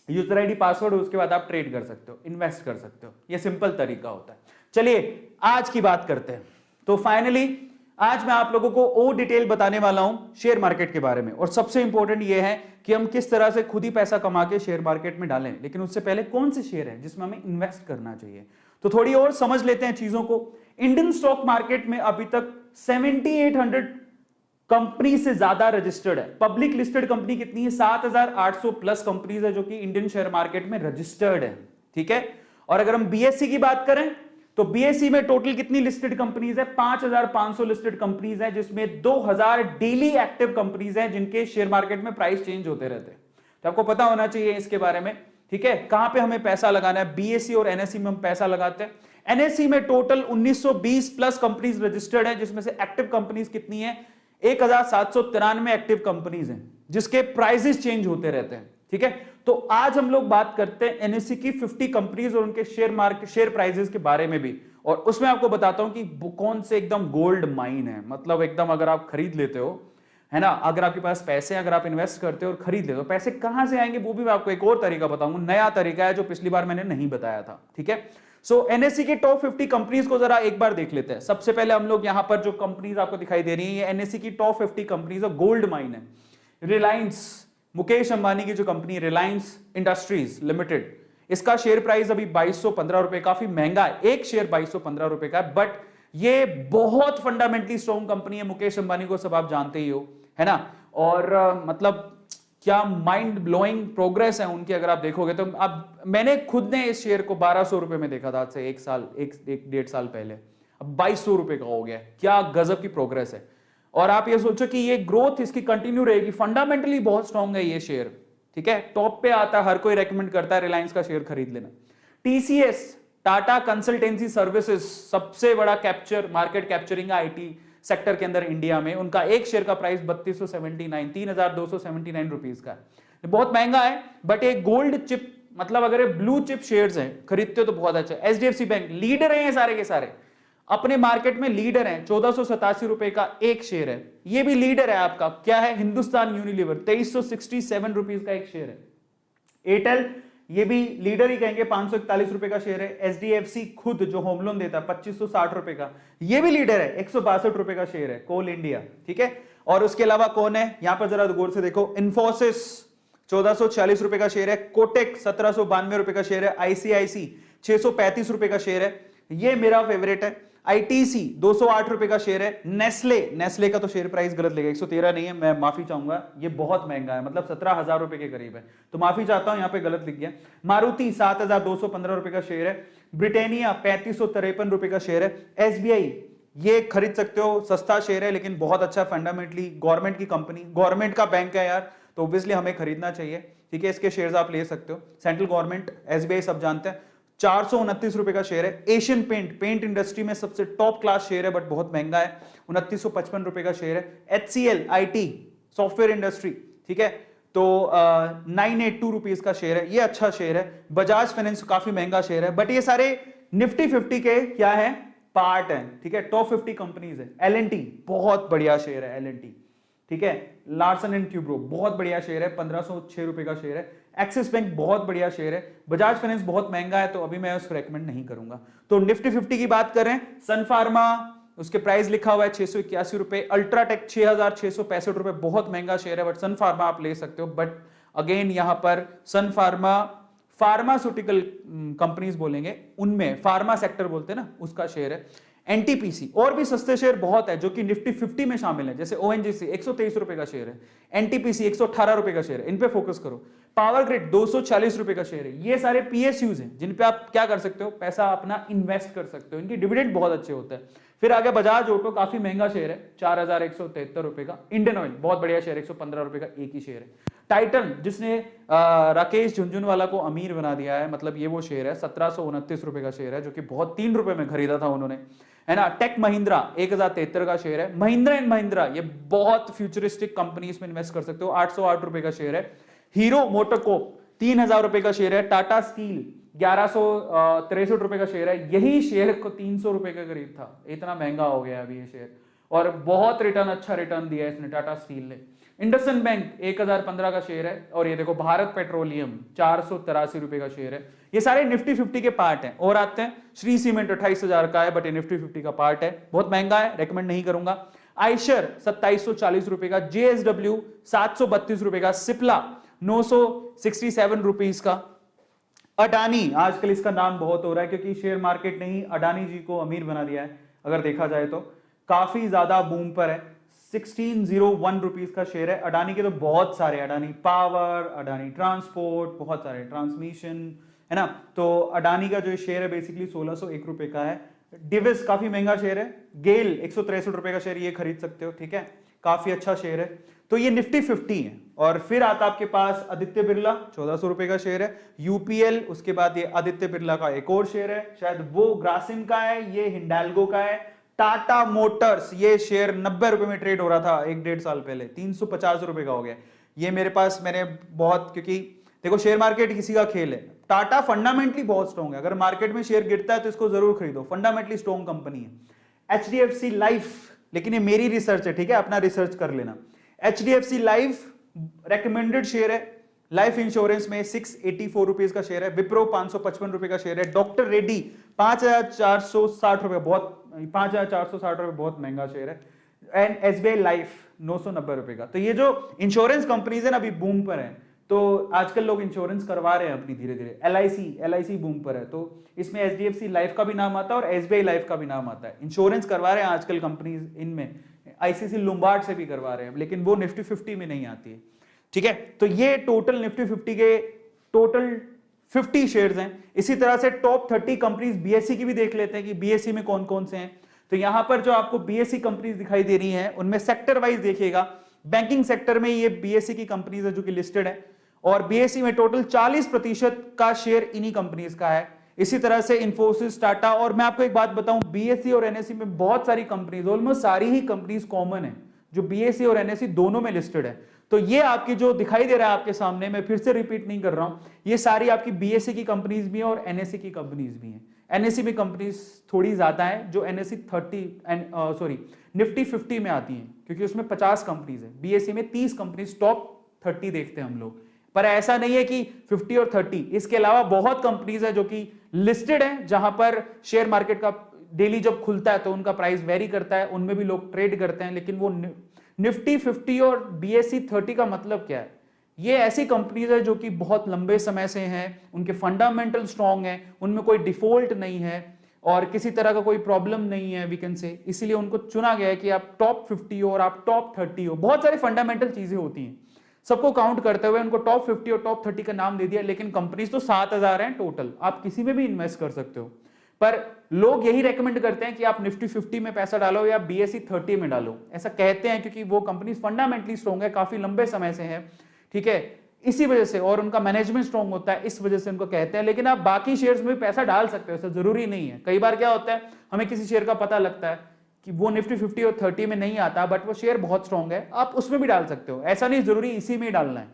यूजर आईडी पासवर्ड, उसके बाद आप ट्रेड कर सकते हो, इन्वेस्ट कर सकते हो। ये सिंपल तरीका होता है। चलिए आज की बात करते हैं। तो फाइनली आज मैं आप लोगों को और डिटेल बताने वाला हूं शेयर मार्केट के बारे में, और सबसे इंपॉर्टेंट ये है कि हम किस तरह से खुद ही पैसा कमा के शेयर मार्केट में डालें, लेकिन उससे पहले कौन से शेयर हैं जिसमें हमें इन्वेस्ट करना चाहिए। तो थोड़ी और समझ लेते हैं चीजों को। इंडियन स्टॉक मार्केट में अभी तक 7800 कंपनी से ज्यादा रजिस्टर्ड है। पब्लिक लिस्टेड कंपनी कितनी है? 7800 प्लस कंपनीज है जो कि इंडियन शेयर मार्केट में रजिस्टर्ड है, ठीक है। और अगर हम बीएससी की बात करें तो बीएससी में टोटल कितनी लिस्टेड कंपनीज है? 5500 लिस्टेड कंपनीज है, जिसमें 2000 डेली एक्टिव कंपनीज हैं जिनके शेयर मार्केट में प्राइस चेंज होते रहते हैं। तो आपको पता होना चाहिए इसके बारे में, ठीक है। कहां पे हमें पैसा लगाना है? बीएससी और एनएससी में हम पैसा लगाते हैं। एनएससी में टोटल 1920 प्लस कंपनीज रजिस्टर्ड है, जिसमें से एक्टिव कंपनीज कितनी है? 1793 एक्टिव कंपनीज हैं जिसके प्राइसेस चेंज होते रहते हैं, ठीक है। तो आज हम लोग बात करते हैं एनएससी की 50 कंपनीज और उनके शेयर प्राइसेस के बारे में भी, और उसमें आपको बताता हूं कि कौन से एकदम गोल्ड माइन है, मतलब एकदम अगर आप खरीद लेते हो, है ना, अगर आपके पास पैसे, अगर आप इन्वेस्ट करते हो और खरीद लेते हो, पैसे कहां से आएंगे वो भी मैं आपको एक और तरीका बताऊंगा, नया तरीका है जो पिछली बार मैंने नहीं बताया था, ठीक है। सो एनएससी के टॉप 50 कंपनीज को जरा एक बार देख लेते हैं। सबसे पहले हम लोग यहां पर जो कंपनीज आपको दिखाई दे रही है, ये एनएससी की टॉप 50 कंपनीज है, गोल्ड माइन है। रिलायंस, मुकेश अंबानी की जो कंपनी रिलायंस इंडस्ट्रीज लिमिटेड, इसका शेयर प्राइस अभी 2215 रुपए, काफी महंगा है, एक शेयर 2215 रुपए का है, बट ये बहुत फंडामेंटली स्ट्रॉन्ग कंपनी है। मुकेश अंबानी को सब आप जानते ही हो, है ना। और मतलब क्या माइंड ब्लोइंग प्रोग्रेस है उनकी, अगर आप देखोगे तो। अब मैंने खुद ने इस शेयर को 1200 रुपए में देखा था आज से एक डेढ़ साल पहले, अब 2200 रुपए का हो गया। क्या गजब की प्रोग्रेस है। और आप ये सोचो कि ये ग्रोथ इसकी कंटिन्यू रहेगी, फंडामेंटली बहुत स्ट्रॉन्ग है ये शेयर, ठीक है। टॉप पे आता है, हर कोई रेकमेंड करता है रिलायंस का शेयर खरीद लेना। टीसीएस, टाटा कंसल्टेंसी सर्विसेज, सबसे बड़ा मार्केट कैप्चरिंग आईटी सेक्टर के अंदर इंडिया में, उनका एक शेयर का प्राइस 3279 रुपीस का है, बहुत महंगा है, बट एक गोल्ड चिप, मतलब अगर ब्लू चिप शेयर्स हैं, खरीदते हो तो बहुत अच्छा है। एचडीएफसी बैंक लीडर है, सारे के सारे अपने मार्केट में लीडर हैं, 1487 रुपए का एक शेयर है। ये भी लीडर है आपका, क्या है? हिंदुस्तान यूनिलीवर, 2367 रुपीस का एक शेयर है। एयरटेल, ये भी लीडर ही कहेंगे, 541 रुपए का शेयर है। एचडीएफसी खुद जो होम लोन देता है 2560 रुपए का, ये भी लीडर है, 162 रुपए का शेयर है। कोल इंडिया, ठीक है। और उसके अलावा कौन है यहां पर, जरा गौर से देखो। इन्फोसिस 1446 रुपए का शेयर है। कोटेक 1792 रुपए का शेयर है। आईसीआईसी 635 रुपए का शेयर है, ये मेरा फेवरेट है। आईटीसी 208 रुपए का शेयर है। नेस्ले का तो शेयर प्राइस गलत लेगा, 113 नहीं है, मैं माफी चाहूंगा, ये बहुत महंगा है, मतलब 17,000 रुपए के करीब है, तो माफी चाहता हूं, यहां पे गलत लिख गया। मारुति 7,215 रुपए का शेयर है। ब्रिटेनिया 3553 रुपए का शेयर है। एसबीआई, ये खरीद सकते हो, सस्ता शेयर है लेकिन बहुत अच्छा, फंडामेंटली गवर्नमेंट की कंपनी, गवर्नमेंट का बैंक है यार, तो ऑब्वियसली हमें खरीदना चाहिए, ठीक है। इसके शेयर्स आप ले सकते हो, सेंट्रल गवर्नमेंट, एसबीआई सब जानते हैं। 429 रुपए का शेयर है। एशियन पेंट इंडस्ट्री में सबसे टॉप क्लास शेयर है, बट बहुत महंगा है, 2955 रुपए का शेयर है। एचसीएल आईटी सॉफ्टवेयर इंडस्ट्री, ठीक है, तो 982 रुपीज का शेयर है, ये अच्छा शेयर है। बजाज फाइनेंस काफी महंगा शेयर है, बट ये सारे निफ्टी 50 के क्या है, पार्ट है, ठीक है, टॉप 50 कंपनीज है। एलएनटी बहुत बढ़िया शेयर है, एलएनटी, ठीक है। लार्सन एंड ट्यूब्रो बहुत बढ़िया शेयर है, 1506 रुपए का शेयर है। एक्सिस बैंक बहुत बढ़िया शेयर है, बजाज फाइनेंस बहुत महंगा है, तो अभी मैं उसको रेकमेंड नहीं करूंगा। तो निफ्टी 50 की बात करें, सन फार्मा, उसके प्राइस लिखा हुआ है 681 रुपए, अल्ट्राटेक 6,665 रुपए, बहुत महंगा शेयर है, बट सन फार्मा आप ले सकते हो। बट अगेन यहां पर सन फार्मा फार्मास्यूटिकल कंपनीज बोलेंगे, उनमें फार्मा सेक्टर बोलते हैं ना, उसका शेयर है। एनटीपीसी, और भी सस्ते शेयर बहुत है जो कि निफ्टी 50 में शामिल है, जैसे ओएनजीसी 123 रुपए का शेयर है, एनटीपीसी 118 रुपए का शेयर है, इन पे फोकस करो। पावर ग्रिड 240 रुपए का शेयर है। ये सारे पीएसयूज हैं जिन पे आप क्या कर सकते हो, पैसा अपना इन्वेस्ट कर सकते हो, इनकी डिविडेंड बहुत अच्छे होते हैं। फिर आगे बजाज ऑटो, काफी महंगा शेयर है, 4,173 रुपए का। इंडियन ऑयल बहुत बढ़िया शेयर, 115 रुपए का एक ही शेयर है। टाइटन, जिसने राकेश झुनझुनवाला को अमीर बना दिया है, मतलब ये वो शेयर है, 1729 रुपए का शेयर है, जो कि बहुत 3 रुपए में खरीदा था उन्होंने, है ना। टेक महिंद्रा 1073 का शेयर है। महिंद्रा एंड महिंद्रा, ये बहुत फ्यूचरिस्टिक कंपनी, इसमें इन्वेस्ट कर सकते हो, 808 रुपए का शेयर है। हीरो मोटोकॉर्प 3000 रुपए का शेयर है। टाटा स्टील 1163 रुपए का शेयर है। यही शेयर को 300 रुपए के करीब था, इतना महंगा हो गया अभी ये शेयर, और बहुत रिटर्न, अच्छा रिटर्न दिया है इसने टाटा स्टील ने। इंडसइंड बैंक 1015 का शेयर है। और ये देखो भारत पेट्रोलियम 483 रुपए का शेयर है। ये सारे निफ्टी 50 के पार्ट हैं। और आते हैं, श्री सीमेंट 28,000 का है, बट ये निफ्टी 50 का पार्ट है, बहुत महंगा है, रेकमेंड नहीं करूंगा। आयशर 2740 रुपए का, जेएसडब्ल्यू 732 रुपए का, सिप्ला 967 रुपीस का। अडानी, आजकल इसका नाम बहुत हो रहा है क्योंकि शेयर मार्केट ने ही अडानी जी को अमीर बना दिया है, अगर देखा जाए तो काफी ज्यादा बूम पर है। 1601 रुपीस का शेयर है। अडानी के तो बहुत सारे, अडानी पावर, अडानी ट्रांसपोर्ट, बहुत सारे, ट्रांसमिशन, है ना। तो अडानी का जो शेयर है बेसिकली 1601 रुपए का है। डिविस काफी महंगा शेयर है। गेल 163 रुपए का शेयर, ये खरीद सकते हो, ठीक है, काफी अच्छा शेयर है। तो ये निफ्टी 50 है। और फिर आता आपके पास आदित्य बिरला, 1400 रुपए का शेयर है। यूपीएल, उसके बाद ये आदित्य बिरला का एक और शेयर है, शायद वो ग्रासिम का है, ये हिंडाल्गो का है। टाटा मोटर्स, ये शेयर 90 रुपए में ट्रेड हो रहा था 1-1.5 साल पहले, 350 रुपए का हो गया। ये मेरे पास, मैंने बहुत, क्योंकि देखो शेयर मार्केट किसी का खेल है। टाटा फंडामेंटली बहुत स्ट्रॉन्ग है, अगर मार्केट में शेयर गिरता है तो इसको जरूर खरीदो, फंडामेंटली स्ट्रॉन्ग कंपनी है। एचडीएफसी लाइफ, लेकिन ये मेरी रिसर्च है, ठीक है, अपना रिसर्च कर लेना। एचडीएफसी लाइफ रेकमेंडेड शेयर है। लाइफ इंश्योरेंस में 684 रुपीज का शेयर है। विप्रो 555 रुपए का शेयर है। डॉक्टर रेड्डी 5460 रुपए, बहुत 5460 रुपए बहुत महंगा शेयर है। एंड एसबीआई लाइफ 990 रुपए का। तो ये जो इंश्योरेंस कंपनीज है ना, अभी बूम पर है, तो आजकल लोग इंश्योरेंस करवा रहे हैं अपनी धीरे धीरे। एलआईसी बूम पर है, तो इसमें एचडीएफसी लाइफ का भी नाम आता है और एसबीआई लाइफ का भी नाम आता है। इंश्योरेंस करवा रहे हैं आजकल कंपनीज, इनमें आईसीसी लुम्बार्ड से भी करवा रहे हैं, लेकिन वो निफ्टी 50 में नहीं आती है, ठीक है। तो ये टोटल निफ्टी 50 के टोटल 50 शेयर्स हैं। इसी तरह से टॉप 30 कंपनीज बीएसई की भी देख लेते हैं कि बीएसई में कौन कौन से हैं। तो यहां पर जो आपको बीएसई कंपनीज दिखाई दे रही हैं, उनमें सेक्टर वाइज देखिएगा। बैंकिंग सेक्टर में ये बीएसई की कंपनीज है जो कि लिस्टेड है, और बीएसई में टोटल 40% का शेयर इन्हीं कंपनीज का है। इसी तरह से इंफोसिस, टाटा, और मैं आपको एक बात बताऊं, बीएसई और एनएसई में बहुत सारी कंपनीज, ऑलमोस्ट सारी ही कंपनीज कॉमन है जो बीएसई और एनएसई दोनों में लिस्टेड है। तो ये आपकी जो दिखाई दे रहा है आपके सामने, मैं फिर से रिपीट नहीं कर रहा हूं, ये सारी आपकी बीएसई की कंपनीज भी हैं और एनएसई की कंपनीज भी हैं। एनएसई में कंपनीज थोड़ी ज्यादा है, जो एनएसई 30 निफ्टी 50 में आती हैं, क्योंकि उसमें 50 कंपनीज है। बीएसई में 30 कंपनीज, टॉप 30 देखते हैं हम लोग। पर ऐसा नहीं है कि 50 और 30, इसके अलावा बहुत कंपनीज है जो कि लिस्टेड है, जहां पर शेयर मार्केट का डेली जब खुलता है तो उनका प्राइस वेरी करता है, उनमें भी लोग ट्रेड करते हैं। लेकिन वो निफ्टी 50 और बीएसई 30 का मतलब क्या है? ये ऐसी कंपनीज है जो कि बहुत लंबे समय से हैं, उनके फंडामेंटल स्ट्रांग हैं, उनमें कोई डिफॉल्ट नहीं है और किसी तरह का कोई प्रॉब्लम नहीं है, वी कैन से। इसीलिए उनको चुना गया है कि आप टॉप 50 हो और आप टॉप 30 हो। बहुत सारी फंडामेंटल चीजें होती हैं, सबको काउंट करते हुए उनको टॉप 50 और टॉप 30 का नाम दे दिया। लेकिन कंपनीज तो 7000 हैं टोटल, आप किसी में भी इन्वेस्ट कर सकते हो। पर लोग यही रेकमेंड करते हैं कि आप निफ्टी 50 में पैसा डालो या बीएसई 30 में डालो, ऐसा कहते हैं क्योंकि वो कंपनीज फंडामेंटली स्ट्रॉन्ग है, काफी लंबे समय से है, ठीक है, इसी वजह से, और उनका मैनेजमेंट स्ट्रॉन्ग होता है, इस वजह से उनको कहते हैं। लेकिन आप बाकी शेयर्स में भी पैसा डाल सकते हो, ऐसा जरूरी नहीं है। कई बार क्या होता है, हमें किसी शेयर का पता लगता है कि वो निफ्टी 50 और 30 में नहीं आता, बट वो शेयर बहुत स्ट्रॉन्ग है, आप उसमें भी डाल सकते हो। ऐसा नहीं जरूरी इसी में ही डालना है।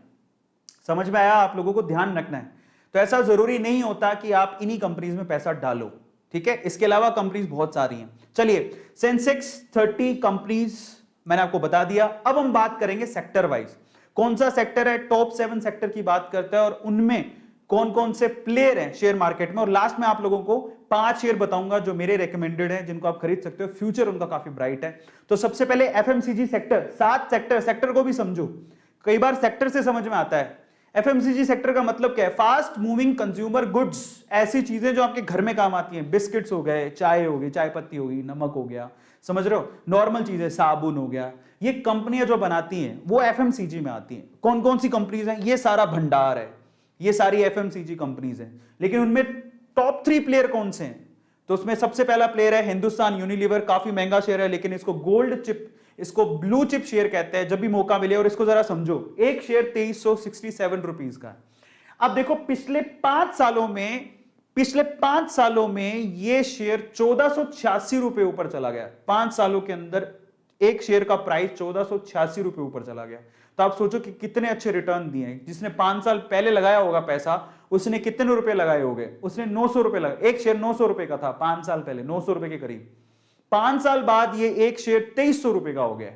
समझ में आया? आप लोगों को ध्यान रखना है। तो ऐसा जरूरी नहीं होता कि आप इन्हीं कंपनीज में पैसा डालो, ठीक है। इसके अलावा कंपनीज बहुत सारी हैं। चलिए, सेंसेक्स 30 कंपनीज मैंने आपको बता दिया। अब हम बात करेंगे सेक्टर वाइज, कौन सा सेक्टर है, टॉप 7 सेक्टर की बात करता है और उनमें कौन कौन से प्लेयर हैं शेयर मार्केट में। और लास्ट में आप लोगों को 5 शेयर बताऊंगा जो मेरे रेकमेंडेड हैं, जिनको आप खरीद सकते हो, फ्यूचर उनका काफी ब्राइट है। तो सबसे पहले एफएमसीजी सेक्टर, 7 सेक्टर को भी समझो, कई बार सेक्टर से समझ में आता है। एफएमसीजी सेक्टर का मतलब क्या है, फास्ट मूविंग कंज्यूमर गुड्स, ऐसी चीजें जो आपके घर में काम आती हैं, बिस्किट्स हो गए, चाय हो गई, चाय पत्ती हो गई, नमक हो गया, समझ रहे हो, नॉर्मल चीजें, साबुन हो गया, ये कंपनियां जो बनाती हैं वो एफएमसीजी में आती हैं। कौन कौन सी कंपनीज हैं, ये सारा भंडार है, ये सारी एफएमसीजी कंपनीज हैं। लेकिन उनमें टॉप 3 प्लेयर कौन से हैं, तो उसमें सबसे पहला प्लेयर है हिंदुस्तान यूनिलीवर, काफी महंगा शेयर है, लेकिन इसको गोल्ड चिप, इसको ब्लू चिप शेयर कहते हैं जब भी मौका मिले। और इसको जरा समझो, एक शेयर 2367 रुपीज का है। अब देखो पिछले 5 सालों में ये शेयर 1486 रुपए ऊपर चला गया। 5 सालों के अंदर एक शेयर का प्राइस 1486 रुपए ऊपर चला गया। तो आप सोचो कि कितने अच्छे रिटर्न दिए हैं। जिसने 5 साल पहले लगाया होगा पैसा, उसने कितने रुपए लगाए होंगे, उसने 900 रुपए लगाए। एक शेयर 900 रुपए का था 5 साल पहले, 900 रुपए के करीब। 5 साल बाद ये एक शेयर 2300 रुपए का हो गया।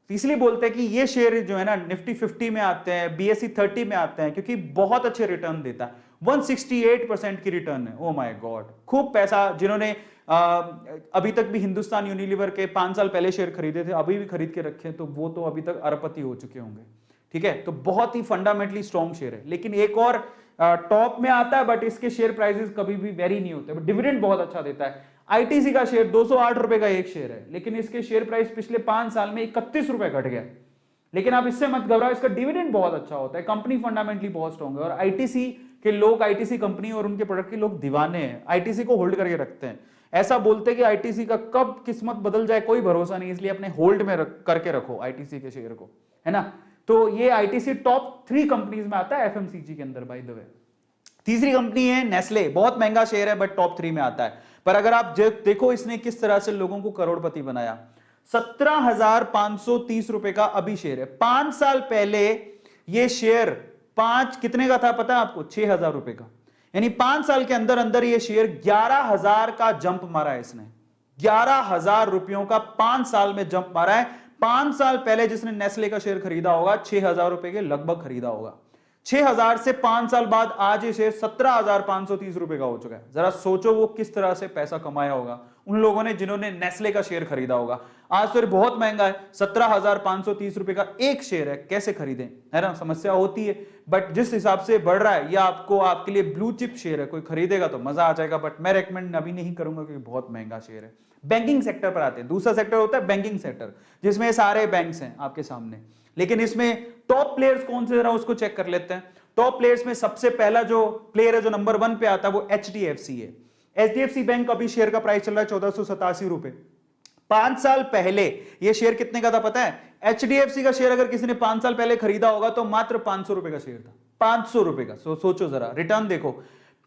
तो इसलिए बोलते हैं कि ये शेयर जो है ना निफ्टी 50 में आते हैं, बीएसई 30 में आते हैं, क्योंकि बहुत अच्छे रिटर्न देता है। 168% की रिटर्न है। ओ माय गॉड, खूब पैसा। जिन्होंने अभी तक भी हिंदुस्तान यूनिलीवर के 5 साल पहले शेयर खरीदे थे, अभी भी खरीद के रखे, तो वो तो अभी तक अरबपति हो चुके होंगे। ठीक है, तो बहुत ही फंडामेंटली स्ट्रॉन्ग शेयर है। लेकिन एक और टॉप में आता है, बट इसके शेयर प्राइसेस कभी भी वेरी नहीं होते, बट डिविडेंड बहुत अच्छा देता है। आईटीसी का शेयर 208 रुपए का एक शेयर है, लेकिन इसके शेयर प्राइस पिछले 5 साल में 31 रुपए घट गया। लेकिन आप इससे मत घबराओ, इसका डिविडेंड बहुत अच्छा होता है, कंपनी फंडामेंटली बहुत स्ट्रॉन्ग है। और आईटीसी के लोग, आईटीसी कंपनी और उनके प्रोडक्ट के लोग दीवाने हैं, आईटीसी को होल्ड करके रखते हैं। ऐसा बोलते हैं कि आईटीसी का कब किस्मत बदल जाए कोई भरोसा नहीं, इसलिए अपने होल्ड में करके रखो आईटीसी के शेयर को, है ना। तो ये आईटीसी टॉप 3 कंपनीज में आता है एफएमसीजी के अंदर, बाय द वे। तीसरी कंपनी है नेस्ले, बहुत महंगा शेयर है बट टॉप 3 में आता है। पर अगर आप देखो इसने किस तरह से लोगों को करोड़पति बनाया। 17,530 रुपए का अभी शेयर है। 5 साल पहले ये शेयर 5 कितने का था पता है आपको, 6,000 रुपए का। यानी 5 साल के अंदर अंदर ये शेयर 11,000 का जंप मारा है इसने। 11,000 रुपयों का 5 साल में जंप मारा है। 5 साल पहले जिसने नेस्ले का शेयर खरीदा होगा 6,000 रुपए के लगभग खरीदा होगा। 6,000 से 5 साल बाद आज ये शेयर 17,530 रुपए का हो चुका है। जरा सोचो वो किस तरह से पैसा कमाया होगा उन लोगों ने जिन्होंने नेस्ले का शेयर खरीदा होगा। आज तो बहुत महंगा है, 17,530 रुपए का एक शेयर है, कैसे खरीदें, है ना, समस्या होती है। बट जिस हिसाब से बढ़ रहा है, या आपको आपके लिए ब्लू चिप शेयर है, कोई खरीदेगा तो मजा आ जाएगा, बट मैं रेकमेंड अभी नहीं करूंगा क्योंकि बहुत महंगा शेयर है। बैंकिंग सेक्टर पर आते हैं। दूसरा सेक्टर होता है बैंकिंग सेक्टर, जिसमें सारे बैंक्स हैं आपके सामने। लेकिन इसमें टॉप प्लेयर्स कौन से, जरा उसको चेक कर लेते हैं। टॉप प्लेयर्स में सबसे पहला जो प्लेयर है, जो नंबर 1 पे आता है, वो एचडीएफसी है। एचडीएफसी बैंक अभी शेयर का प्राइस चल रहा है 1487 रुपए। 5 साल पहले ये शेयर कितने का था पता है? एचडीएफसी का शेयर अगर किसी ने 5 साल पहले खरीदा होगा तो मात्र 500 रुपए का शेयर था। 500 रुपए का। सोचो जरा, रिटर्न देखो।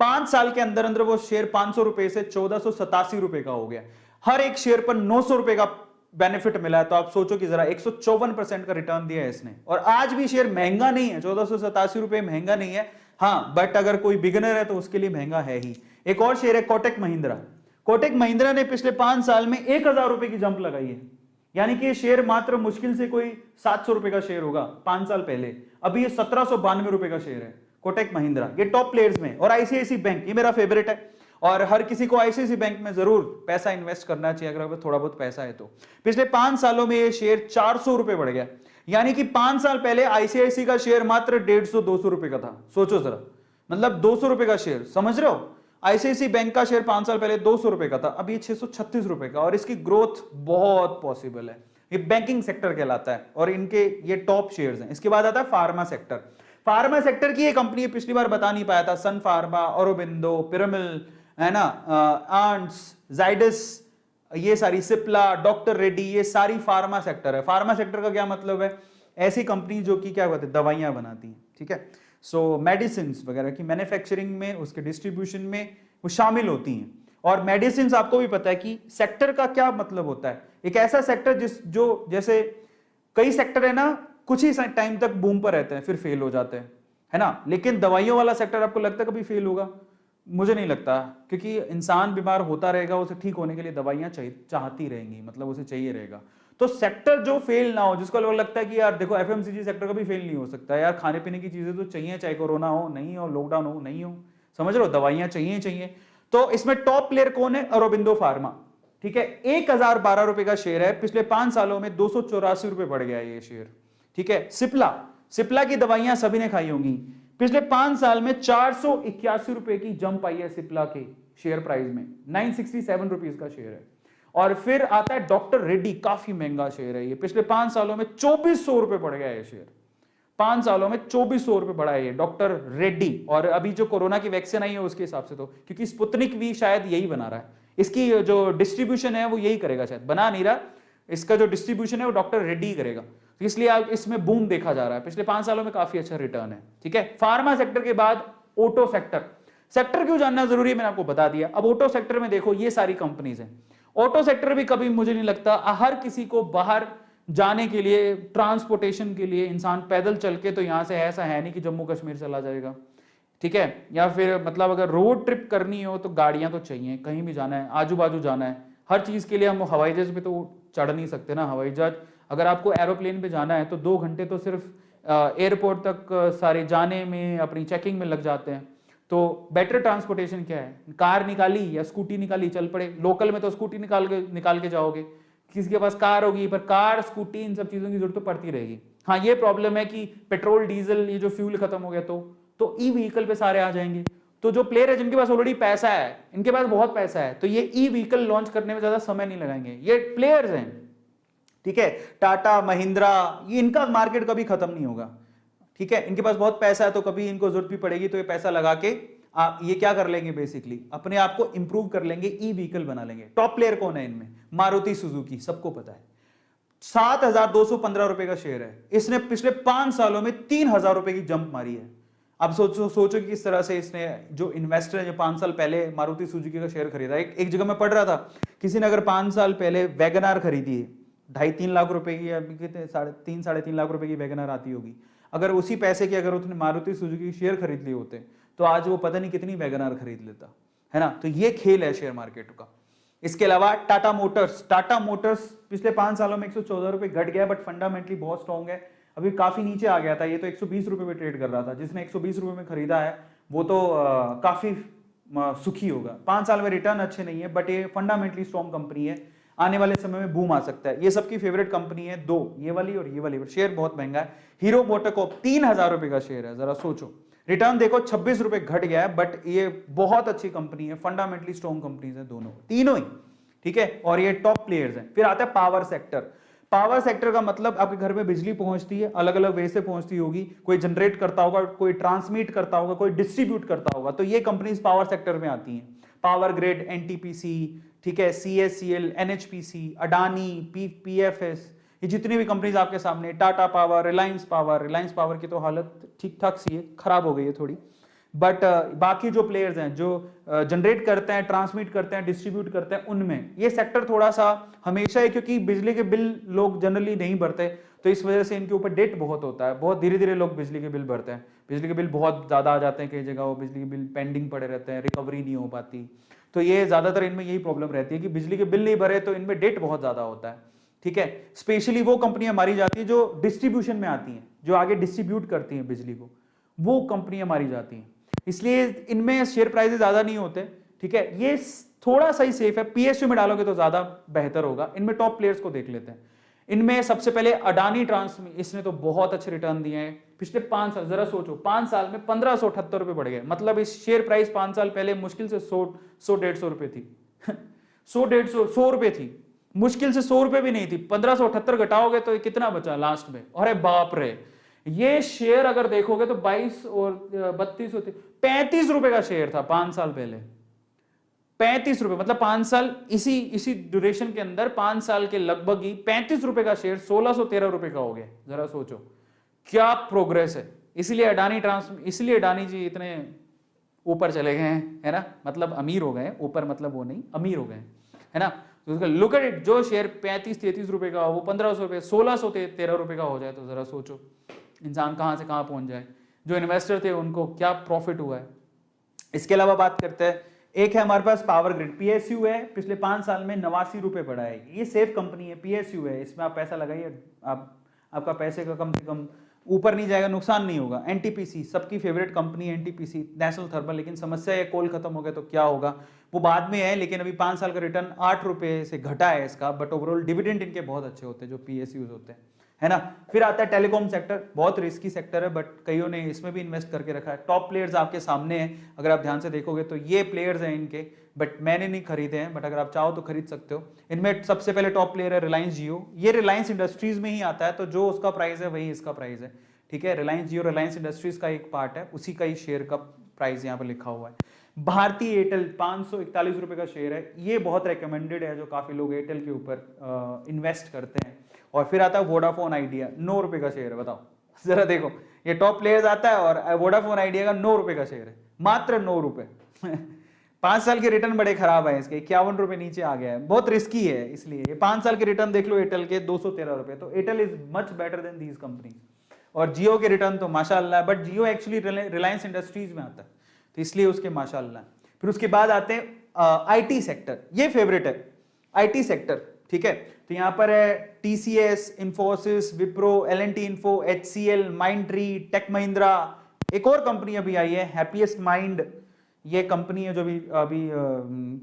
5 साल के अंदर अंदर वो शेयर 500 रुपए से 1487 रुपए का हो गया। हर एक शेयर पर 900 रुपए का बेनिफिट मिला है। तो आप सोचो कि जरा 154% का रिटर्न दिया है इसने। और आज भी शेयर महंगा नहीं है, 1487 रुपए महंगा नहीं है, हाँ, बट अगर कोई बिगिनर है तो उसके लिए महंगा है ही। एक और शेयर है कोटक महिंद्रा। कोटक महिंद्रा ने पिछले 5 साल में 1,000 रुपए की जंप लगाई है। यानी कि ये शेयर मात्र मुश्किल से कोई 700 रुपए का शेयर होगा 5 साल पहले, अभी ये 1792 रुपए का शेयर है कोटक महिंद्रा। ये टॉप प्लेयर्स में। और आईसीआईसीआई बैंक, ये मेरा फेवरेट है और हर किसी को आईसीआईसीआई बैंक में जरूर पैसा इन्वेस्ट करना चाहिए अगर थोड़ा बहुत पैसा है तो। पिछले 5 सालों में ये शेयर 400 रुपए बढ़ गया। यानी कि 5 साल पहले आईसीआईसीआई का शेयर मात्र 150-200 रुपए का था। सोचो जरा, मतलब 200 रुपए का शेयर, समझ रहे हो। आईसीआईसीआई बैंक का शेयर 5 साल पहले 200 रुपए का था, अब ये 636 रुपए का। और इसकी ग्रोथ बहुत पॉसिबल है। ये बैंकिंग सेक्टर कहलाता है और इनके ये टॉप शेयर्स हैं। इसके बाद आता है फार्मा सेक्टर। फार्मा सेक्टर की ये कंपनी पिछली बार बता नहीं पाया था, सन फार्मा, औरोबिंदो, पिरामिल, है ना, आंट्स, जाइडस, ये सारी, सिप्ला, डॉक्टर रेड्डी, ये सारी फार्मा सेक्टर है। फार्मा सेक्टर का क्या मतलब है? ऐसी कंपनी जो कि क्या कहते हैं, दवाइयां बनाती हैं, ठीक है। सो मेडिसिन वगैरह की मैन्युफैक्चरिंग में, उसके डिस्ट्रीब्यूशन में वो शामिल होती हैं। और मेडिसिन आपको भी पता है कि सेक्टर का क्या मतलब होता है। एक ऐसा सेक्टर जो जैसे कई सेक्टर है ना, कुछ ही टाइम तक बूम पर रहते हैं फिर फेल हो जाते हैं, है ना। लेकिन दवाइयों वाला सेक्टर आपको लगता है कभी फेल होगा? मुझे नहीं लगता, क्योंकि इंसान बीमार होता रहेगा, उसे ठीक होने के लिए दवाइयां चाहती रहेंगी, मतलब उसे चाहिए रहेगा। तो सेक्टर जो फेल ना हो, जिसको लगता है कि यार देखो एफएमसीजी सेक्टर कभी फेल नहीं हो सकता यार, खाने पीने की चीजें तो चाहिए, चाहे कोरोना हो नहीं हो, लॉकडाउन हो नहीं हो, समझ रहे हो, दवाइयां चाहिए चाहिए। तो इसमें टॉप प्लेयर कौन है? अरोबिंदो फार्मा। ठीक है, 1012 रुपए का शेयर है, पिछले 5 सालों में 284 रुपए बढ़ गया ये शेयर। ठीक है, सिप्ला, सिप्ला की दवाइयां सभी ने खाई होंगी, पिछले 5 साल में 481 रुपए की जंप आई है सिप्ला के शेयर प्राइस में, 967 रुपीज का शेयर है। और फिर आता है डॉक्टर रेड्डी, काफी महंगा शेयर है ये, पिछले 5 सालों में 2400 रुपए बढ़ गया है शेयर, 5 सालों में 2400 रुपए बढ़ा है ये डॉक्टर रेड्डी। और अभी जो कोरोना की वैक्सीन आई है उसके हिसाब से तो, क्योंकि स्पुतनिक भी शायद यही बना रहा है, इसकी जो डिस्ट्रीब्यूशन है वो यही करेगा, शायद बना नहीं रहा, इसका जो डिस्ट्रीब्यूशन है वो डॉक्टर रेड्डी करेगा, तो इसलिए आप इसमें बूम देखा जा रहा है, पिछले 5 सालों में काफी अच्छा रिटर्न है। ठीक है, फार्मा सेक्टर के बाद ऑटो सेक्टर। सेक्टर क्यों जानना जरूरी है मैंने आपको बता दिया। अब ऑटो सेक्टर में देखो ये सारी कंपनीज हैं, ऑटो सेक्टर भी कभी मुझे नहीं लगता हर किसी को बाहर जाने के लिए, ट्रांसपोर्टेशन के लिए इंसान पैदल चल के तो यहां से ऐसा है नहीं कि जम्मू कश्मीर चला जाएगा। ठीक है, या फिर मतलब अगर रोड ट्रिप करनी हो तो गाड़ियां तो चाहिए, कहीं भी जाना है, आजू बाजू जाना है, हर चीज के लिए हम हवाई जहाज पे तो चढ़ नहीं सकते ना। हवाई जहाज अगर आपको एरोप्लेन पे जाना है तो 2 घंटे तो सिर्फ एयरपोर्ट तक सारे जाने में, अपनी चेकिंग में लग जाते हैं। तो बेटर ट्रांसपोर्टेशन क्या है? कार निकाली या स्कूटी निकाली, चल पड़े। लोकल में तो स्कूटी निकाल के जाओगे, किसी के पास कार होगी, पर कार स्कूटी इन सब चीजों की जरूरत तो पड़ती रहेगी। हाँ, ये प्रॉब्लम है कि पेट्रोल डीजल ये जो फ्यूल खत्म हो गया तो ई व्हीकल पे सारे आ जाएंगे। तो जो प्लेयर है जिनके पास ऑलरेडी पैसा है, इनके पास बहुत पैसा है, तो ये ई व्हीकल लॉन्च करने में ज्यादा समय नहीं लगाएंगे, ये प्लेयर्स हैं। ठीक है, टाटा महिंद्रा, ये इनका मार्केट कभी खत्म नहीं होगा। ठीक है, इनके पास बहुत पैसा है, तो कभी इनको जरूरत भी पड़ेगी तो ये पैसा लगा के आप ये क्या कर लेंगे, बेसिकली अपने आप को इंप्रूव कर लेंगे, ई व्हीकल बना लेंगे। टॉप प्लेयर कौन है इनमें? मारुति सुजुकी, सबको पता है, 7215 रुपए का शेयर है, इसने पिछले 5 सालों में 3000 रुपए की जंप मारी है। अब सोचो कि किस तरह से इसने, जो इन्वेस्टर है जो 5 साल पहले मारुति सुजुकी का शेयर खरीदा, एक जगह मैं पढ़ रहा था, किसी ने अगर 5 साल पहले वैगनार खरीदी है 2.5-3 लाख रुपए की, अभी कितने 3-3.5 लाख रुपए की वैगनार आती होगी, अगर उसी पैसे की अगर उसने मारुति सुजुकी शेयर खरीद लिए होते तो आज वो पता नहीं कितनी वैगनार खरीद लेता, है ना। तो ये खेल है शेयर मार्केट का। इसके अलावा टाटा मोटर्स पिछले 5 सालों में 114 रुपए घट गया, बट फंडामेंटली बहुत स्ट्रॉन्ग है, अभी काफी नीचे आ गया था, ये तो 120 रुपए में ट्रेड कर रहा था, जिसने 120 रुपए में खरीदा है वो तो काफी सुखी होगा। 5 साल में रिटर्न अच्छे नहीं है, बट ये फंडामेंटली स्ट्रॉन्ग कंपनी है, आने वाले समय में बूम आ सकता है। ये सबकी फेवरेट कंपनी है, 2 ये वाली और ये वाली, शेयर बहुत महंगा है। हीरो मोटोकॉर्प 3000 रुपए का शेयर है, जरा सोचो, रिटर्न देखो 26 रुपए घट गया है, बट ये बहुत अच्छी कंपनी है, फंडामेंटली स्ट्रॉन्ग कंपनीज है दोनों, तीनों ही। ठीक है, और ये टॉप प्लेयर्स हैं। फिर आता है पावर सेक्टर। पावर सेक्टर का मतलब आपके घर में बिजली पहुंचती है, अलग अलग वे से पहुंचती होगी, कोई जनरेट करता होगा, कोई ट्रांसमिट करता होगा, कोई डिस्ट्रीब्यूट करता होगा, तो ये कंपनीज पावर सेक्टर में आती हैं। पावर ग्रिड, एनटीपीसी, ठीक है, सीएससीएल, एनएचपीसी, अडानी, पीएफएस, ये जितनी भी कंपनीज आपके सामने, टाटा पावर, रिलायंस पावर की तो हालत ठीक ठाक सी है, खराब हो गई है थोड़ी, बट बाकी जो प्लेयर्स हैं जो जनरेट करते हैं, ट्रांसमिट करते हैं, डिस्ट्रीब्यूट करते हैं, उनमें ये सेक्टर थोड़ा सा हमेशा है, क्योंकि बिजली के बिल लोग जनरली नहीं भरते, तो इस वजह से इनके ऊपर डेट बहुत होता है, बहुत धीरे धीरे लोग बिजली के बिल भरते हैं, बिजली के बिल बहुत ज्यादा आ जाते हैं, कई जगह वो बिजली के बिल पेंडिंग पड़े रहते हैं, रिकवरी नहीं हो पाती, तो ये ज्यादातर इनमें यही प्रॉब्लम रहती है कि बिजली के बिल नहीं भरे तो इनमें डेट बहुत ज्यादा होता है। ठीक है, स्पेशली वो कंपनियां मारी जाती है जो डिस्ट्रीब्यूशन में आती हैं, जो आगे डिस्ट्रीब्यूट करती हैं बिजली को, वो कंपनियां मारी जाती हैं, इसलिए इनमें शेयर प्राइसेस ज्यादा नहीं होते। ठीक है, ये थोड़ा सा ही सेफ है, पीएसयू में डालोगे तो ज्यादा बेहतर होगा। इनमें टॉप प्लेयर्स को देख लेते हैं। इनमें सबसे पहले अडानी ट्रांसमिशन, इसने तो बहुत अच्छे रिटर्न दिए हैं पिछले 5 साल, जरा सोचो 5 साल में 1578 रुपए बढ़ गए, मतलब इस शेयर प्राइस 5 साल पहले मुश्किल से 100-150 रुपए थी 100-150 रुपए थी, मुश्किल से 100 रुपए भी नहीं थी, 1578 घटाओगे तो कितना बचा लास्ट में, अरे बाप रे, ये शेयर अगर देखोगे तो 22 और 32 होते, 35 रुपए का शेयर था 5 साल पहले, 35 रुपए, मतलब 5 साल इसी ड्यूरेशन के अंदर 5 साल के लगभग ही 35 रुपए का शेयर 1613 रुपए का हो गया, जरा सोचो क्या प्रोग्रेस है। इसलिए अडानी जी इतने ऊपर चले गए हैं, है ना, मतलब अमीर हो गए, ऊपर मतलब वो नहीं, अमीर हो गए, है ना। लुक एट इट, जो शेयर 35-33 रुपए का हो वो 1500 रुपए 1613 रुपए का हो जाए, तो जरा सोचो इंसान कहां से कहां पहुंच जाए। जो इन्वेस्टर थे उनको क्या प्रॉफिट हुआ है। इसके अलावा बात करते हैं एक है हमारे पास पावर ग्रिड, पीएसयू है, पिछले 5 साल में 89 रुपए बढ़ा है। ये सेफ कंपनी है, पीएसयू है, इसमें आप पैसा लगाइए, आपका पैसे का कम से कम ऊपर नहीं जाएगा, नुकसान नहीं होगा। एनटीपीसी सबकी फेवरेट कंपनी है, एनटीपीसी नेशनल थर्मल, लेकिन समस्या है कोल खत्म हो गया तो क्या होगा वो बाद में है, लेकिन अभी 5 साल का रिटर्न 8 रुपए से घटा है इसका, बट ओवरऑल डिविडेंड इनके बहुत अच्छे होते हैं जो पीएसयूज होते हैं, है ना। फिर आता है टेलीकॉम सेक्टर, बहुत रिस्की सेक्टर है, बट कईयों ने इसमें भी इन्वेस्ट करके रखा है। टॉप प्लेयर्स आपके सामने हैं, अगर आप ध्यान से देखोगे तो ये प्लेयर्स हैं इनके, बट मैंने नहीं खरीदे हैं, बट अगर आप चाहो तो खरीद सकते हो। इनमें सबसे पहले टॉप प्लेयर है रिलायंस जियो, ये रिलायंस इंडस्ट्रीज में ही आता है, तो जो उसका प्राइस है वही इसका प्राइस है, ठीक है। रिलायंस जियो रिलायंस इंडस्ट्रीज का एक पार्ट है, उसी का ही शेयर का प्राइस यहाँ पर लिखा हुआ है। भारतीय एयरटेल 541 रुपए का शेयर है, ये बहुत रिकमेंडेड है, जो काफी लोग एयरटेल के ऊपर इन्वेस्ट करते हैं। और फिर आता है वोडाफोन आइडिया, 9 रुपए का शेयर है, बताओ जरा देखो, ये टॉप प्लेयर्स आता है और वोडाफोन आइडिया का 9 रुपए का शेयर है, मात्र 9 रुपए 5 साल के रिटर्न बड़े खराब है इसके, 51 रुपए नीचे आ गया है, बहुत रिस्की है, इसलिए ये 5 साल के रिटर्न देख लो एयरटेल के 213 रुपए, तो Airtel is much better than these companies. और जियो के रिटर्न तो माशाअल्लाह, but Jio actually Reliance industries में आता है, तो इसलिए उसके माशाअल्लाह। फिर उसके बाद आते हैं आईटी सेक्टर, ये फेवरेट है आईटी सेक्टर, ठीक है। तो यहां पर है TCS, Infosys, Wipro, L and T info, HCL, Mindtree, Tech Mahindra, एक और कंपनी अभी आई है हैप्पीएस्ट माइंड, ये कंपनी है जो अभी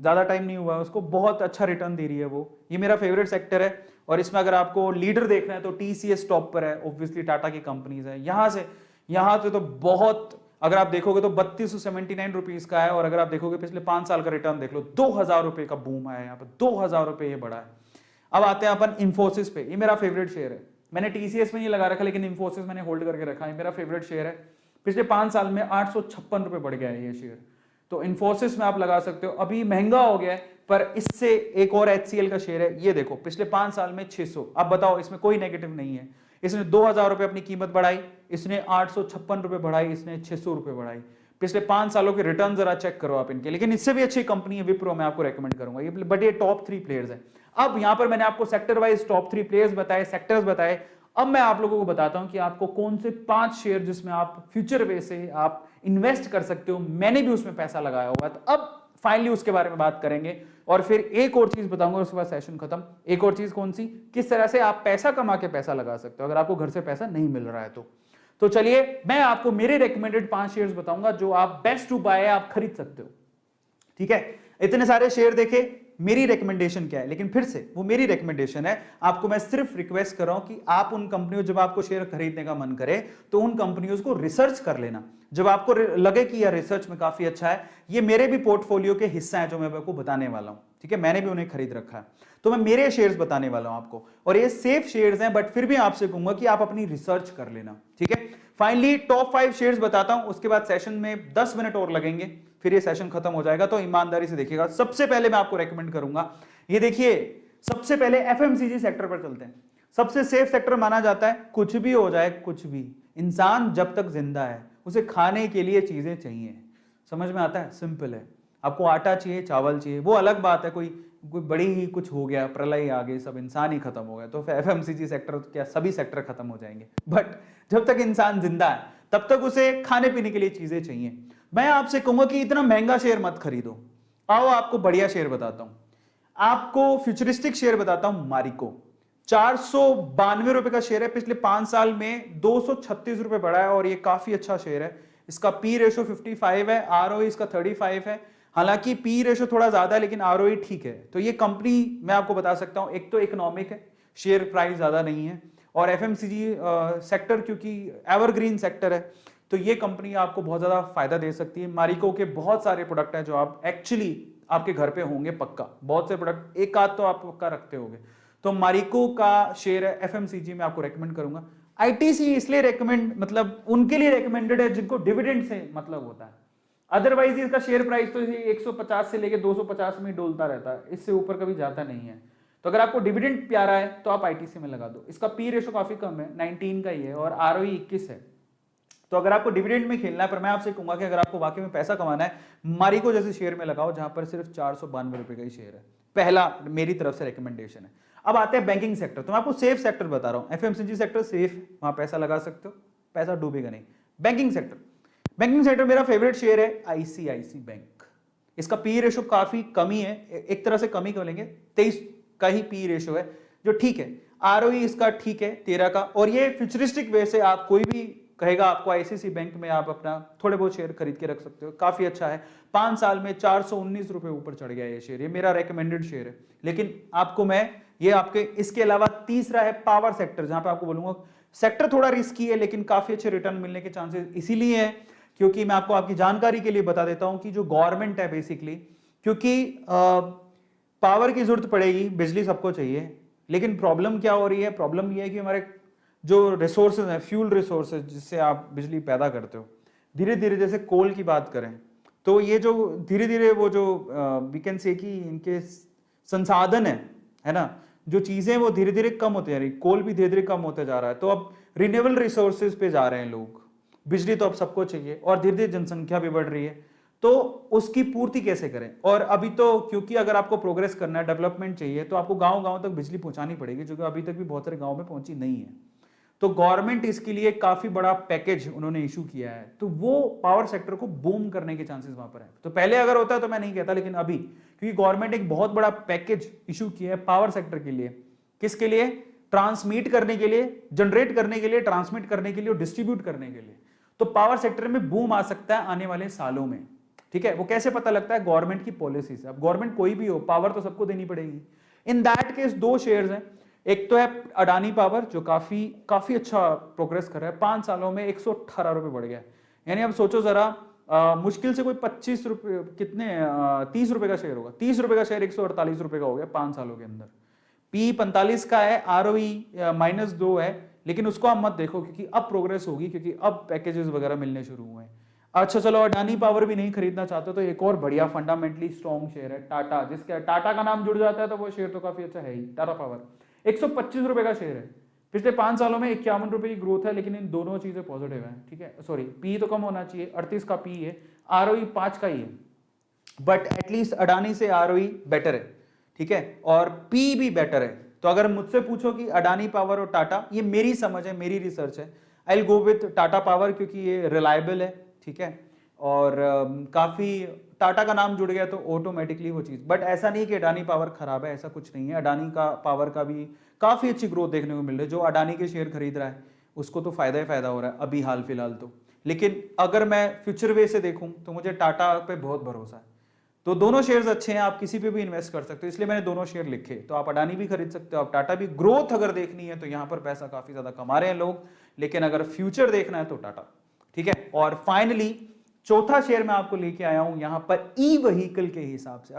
ज्यादा टाइम नहीं हुआ उसको, बहुत अच्छा रिटर्न दे रही है वो, ये मेरा फेवरेट सेक्टर है। और इसमें अगर आपको लीडर देखना है तो टीसीएस टॉप पर है, ऑब्वियसली टाटा की कंपनीज है। यहां से तो बहुत, अगर आप देखोगे तो 3279 रुपीज का है, और अगर आप देखोगे पिछले 5 साल का रिटर्न देख लो, 2000 रुपए का बूम आया यहाँ पर, 2000 रुपए ये बढ़ा है। अब आते हैं अपन इंफोसिस पे, ये मेरा फेवरेट शेयर है, मैंने टीसीएस में नहीं लगा रखा, लेकिन इंफोसिस मैंने होल्ड करके रखा है, मेरा फेवरेट शेयर है। पिछले 5 साल में 856 रुपए बढ़ गया है ये शेयर, तो इंफोसिस में आप लगा सकते हो। अभी महंगा हो गया है, पर इससे एक और एचसीएल का शेयर है, ये देखो पिछले 5 साल में 600, अब बताओ इसमें कोई नेगेटिव नहीं है। इसने 2000 रुपए अपनी कीमत बढ़ाई, इसने 856 रुपए बढ़ाई, इसने 600 रुपए बढ़ाई। पिछले 5 सालों के रिटर्न जरा चेक करो आप इनके, लेकिन इससे भी अच्छी कंपनी है विप्रो, मैं आपको रेकमेंड करूंगा ये, बट ये टॉप 3 प्लेयर्स है। अब यहां पर मैंने आपको सेक्टर वाइज टॉप 3 प्लेयर्स बताए, सेक्टर्स बताए। अब मैं आप लोगों को बताता हूं कि आपको कौन से 5 शेयर जिसमें आप फ्यूचर वे से आप इन्वेस्ट कर सकते हो, मैंने भी उसमें पैसा लगाया हुआ है। तो अब फाइनली उसके बारे में बात करेंगे, और फिर एक और चीज बताऊंगा, उसके बाद सेशन खत्म। एक और चीज कौन सी, किस तरह से आप पैसा कमा के पैसा लगा सकते हो अगर आपको घर से पैसा नहीं मिल रहा है तो चलिए मैं आपको मेरे रेकमेंडेड 5 शेयर्स बताऊंगा जो आप बेस्ट टू बाय आप खरीद सकते हो, ठीक है। इतने सारे शेयर देखे, मेरी रिकमेंडेशन क्या है, लेकिन फिर से वो मेरी रिकमेंडेशन है, आपको मैं सिर्फ रिक्वेस्ट कर रहा हूं कि आप उन कंपनियों, जब आपको शेयर खरीदने का मन करे तो उन कंपनियों को रिसर्च कर लेना, जब आपको लगे कि यह रिसर्च में काफी अच्छा है। ये मेरे भी पोर्टफोलियो के हिस्सा है जो मैं आपको बताने वाला हूं, ठीक है, मैंने भी उन्हें खरीद रखा है, तो मैं मेरे शेयर्स बताने वाला हूं आपको, और ये सेफ शेयर्स हैं, बट फिर भी आपसे कहूंगा कि आप अपनी रिसर्च कर लेना, ठीक है। फाइनली टॉप 5 शेयर्स बताता हूं, उसके बाद सेशन में 10 मिनट और लगेंगे, फिर ये सेशन खत्म हो जाएगा, तो ईमानदारी से देखिएगा। सबसे पहले मैं आपको रेकमेंड करूंगा, ये देखिए, सबसे पहले एफएमसीजी सेक्टर पर चलते हैं। सबसे सेफ सेक्टर माना जाता है, कुछ भी हो जाए, कुछ भी, इंसान जब तक जिंदा है उसे खाने के लिए चीजें चाहिए, समझ में आता है, सिंपल है। आपको आटा चाहिए, चावल चाहिए, वो अलग बात है, कोई बड़ी ही कुछ हो गया, प्रलय आ गई, सब इंसान ही खत्म हो गया, तो एफएमसीजी सेक्टर तो क्या सभी सेक्टर खत्म हो जाएंगे, बट जब तक इंसान जिंदा है तब तक उसे खाने पीने के लिए चीजें चाहिए। मैं आपसे कहूंगा कि इतना महंगा शेयर मत खरीदो, आओ आपको बढ़िया शेयर बताता हूं, आपको फ्यूचरिस्टिक शेयर बताता हूं। मारिको 492 रुपए का शेयर है, पिछले 5 साल में 236 रुपए बढ़ा है, और ये काफी अच्छा शेयर है। इसका पी रेशो 55 है, आरओई इसका 35 है, हालांकि पी रेशो थोड़ा ज्यादा है लेकिन आरओई ठीक है। तो ये कंपनी मैं आपको बता सकता हूं, एक तो इकोनॉमिक है, शेयर प्राइस ज्यादा नहीं है, और एफएमसीजी सेक्टर क्योंकि एवरग्रीन सेक्टर है, तो ये कंपनी आपको बहुत ज्यादा फायदा दे सकती है। मारिको के बहुत सारे प्रोडक्ट हैं जो आप एक्चुअली आपके घर पे होंगे पक्का, बहुत से प्रोडक्ट, एक आध तो आप पक्का रखते होंगे, तो मारिको का शेयर है, एफएमसीजी में आपको रेकमेंड करूंगा। आईटीसी इसलिए रेकमेंड, मतलब उनके लिए रेकमेंडेड है जिनको डिविडेंड से मतलब होता है, अदरवाइज इसका शेयर प्राइस तो 150 से लेके 250 में डोलता रहता है, इससे ऊपर कभी जाता नहीं है। तो अगर आपको डिविडेंड प्यारा है तो आप आईटीसी में लगा दो। इसका पी रेशो काफी कम है, 19 का ही है, और आरओई 21 है। तो अगर आपको डिविडेंड में खेलना है, पर मैं आपसे कहूंगा कि अगर आपको वाकई में पैसा कमाना है, मारिको जैसे शेयर में लगाओ जहां पर सिर्फ 492 रुपए का ही शेयर है। पहला मेरी तरफ से रिकमेंडेशन है। अब आते हैं बैंकिंग सेक्टर, तो मैं आपको सेफ सेक्टर बता रहा हूं, एफएमसीजी सेक्टर सेफ, वहां पैसा लगा सकते हो, पैसा डूबेगा नहीं। बैंकिंग सेक्टर, बैंकिंग सेक्टर मेरा फेवरेट शेयर है आईसीआईसी बैंक। इसका पी रेशो काफी कमी है, एक तरह से कमी बोलेंगे, 23 का ही पी रेशो है जो ठीक है। आरओई इसका ठीक है 13 का, और ये फ्यूचरिस्टिक वे से आप कोई भी कहेगा आपको आईसीसी बैंक में आप अपना थोड़े बहुत शेयर खरीद के रख सकते हो, काफी अच्छा है। 5 साल में 419 रुपए ऊपर चढ़ गया ये शेयर, ये मेरा रेकमेंडेड शेयर है। लेकिन आपको मैं ये आपके इसके अलावा तीसरा है पावर सेक्टर, जहां पे आपको बोलूंगा सेक्टर थोड़ा रिस्की है लेकिन काफी अच्छे रिटर्न मिलने के चांसेस इसीलिए है क्योंकि मैं आपको आपकी जानकारी के लिए बता देता हूं कि जो गवर्नमेंट है बेसिकली, क्योंकि पावर की जरूरत पड़ेगी, बिजली सबको चाहिए, लेकिन प्रॉब्लम क्या हो रही है, प्रॉब्लम ये है कि हमारे जो रिसोर्सेज हैं, फ्यूल रिसोर्सेज जिससे आप बिजली पैदा करते हो, धीरे धीरे जैसे कोल की बात करें तो ये जो धीरे धीरे वो जो वी कैन से कि इनके संसाधन है ना, जो चीजें वो धीरे धीरे कम होते जा रही, कोल भी धीरे धीरे कम होते जा रहा है, तो अब रिन्यूएबल रिसोर्सेज पे जा रहे हैं लोग, बिजली तो अब सबको चाहिए और धीरे धीरे जनसंख्या भी बढ़ रही है, तो उसकी पूर्ति कैसे करें। और अभी तो क्योंकि अगर आपको प्रोग्रेस करना है, डेवलपमेंट चाहिए, तो आपको गांव गांव तक बिजली पहुंचानी पड़ेगी, जो कि अभी तक भी बहुत सारे गांव में पहुंची नहीं है। तो गवर्नमेंट इसके लिए काफी बड़ा पैकेज उन्होंने इशू किया है, तो वो पावर सेक्टर को बूम करने के चांसेस वहां पर है। तो पहले अगर होता तो मैं नहीं कहता, लेकिन अभी क्योंकि गवर्नमेंट एक बहुत बड़ा पैकेज इशू किया है पावर सेक्टर के लिए, किसके लिए, ट्रांसमिट करने के लिए, जनरेट करने के लिए, ट्रांसमिट करने के लिए और डिस्ट्रीब्यूट करने के लिए। तो पावर सेक्टर में बूम आ सकता है आने वाले सालों में, ठीक है। वो कैसे पता लगता है, गवर्नमेंट की पॉलिसी से। अब गवर्नमेंट कोई भी हो, पावर तो सबको देनी पड़ेगी। इन दैट केस दो शेयर्स हैं, एक तो है अडानी पावर जो काफी अच्छा प्रोग्रेस कर रहा है, 5 सालों में 118 रुपए बढ़ गया। यानी अब सोचो जरा, मुश्किल से कोई 25 रुपए कितने 30 रुपए का शेयर होगा, 30 रुपए का शेयर 148 रुपए का हो गया 5 सालों के अंदर। पी 45 का है, आरओई -2 है, लेकिन उसको आप मत देखो क्योंकि अब प्रोग्रेस होगी, क्योंकि अब पैकेजेस वगैरह मिलने शुरू हुए हैं। अच्छा चलो, अडानी पावर भी नहीं खरीदना चाहते तो एक और बढ़िया फंडामेंटली स्ट्रॉन्ग शेयर है टाटा, जिसका टाटा का नाम जुड़ जाता है तो वो शेयर तो काफी अच्छा है ही। टाटा पावर 125 रुपए का शेयर है, पिछले 5 सालों में 51 रुपए की ग्रोथ है, लेकिन इन दोनों चीजें पॉजिटिव है, ठीक है। सॉरी, पी तो कम होना चाहिए, 38 का पी है, आरओई 5 का ही है, बट एटलीस्ट अडानी से आरओई बेटर है, ठीक है, और पी भी बेटर है। तो अगर मुझसे पूछो कि अडानी पावर और टाटा, ये मेरी समझ है, मेरी रिसर्च है, I will go with Tata power क्योंकि ये रिलायबल है, ठीक है, और काफी टाटा का नाम जुड़ गया तो ऑटोमेटिकली वो चीज। बट ऐसा नहीं कि अडानी पावर खराब है, ऐसा कुछ नहीं है, अडानी का पावर का भी काफी अच्छी ग्रोथ देखने को मिल रही है। जो अडानी के शेयर खरीद रहा है उसको तो फायदा ही फायदा हो रहा है अभी हाल फिलहाल तो। लेकिन अगर मैं फ्यूचर वे से देखूं तो मुझे टाटा पे बहुत भरोसा है। तो दोनों शेयर्स अच्छे हैं, आप किसी पे भी इन्वेस्ट कर सकते हो, इसलिए मैंने दोनों शेयर लिखे। तो आप अडानी भी खरीद सकते हो, आप टाटा भी। ग्रोथ अगर देखनी है तो यहाँ पर पैसा काफी ज्यादा कमा रहे हैं लोग, लेकिन अगर फ्यूचर देखना है तो टाटा, ठीक है। और फाइनली चौथा शेयर मैं आपको लेके आया हूं यहां पर ई व्हीकल के हिसाब से।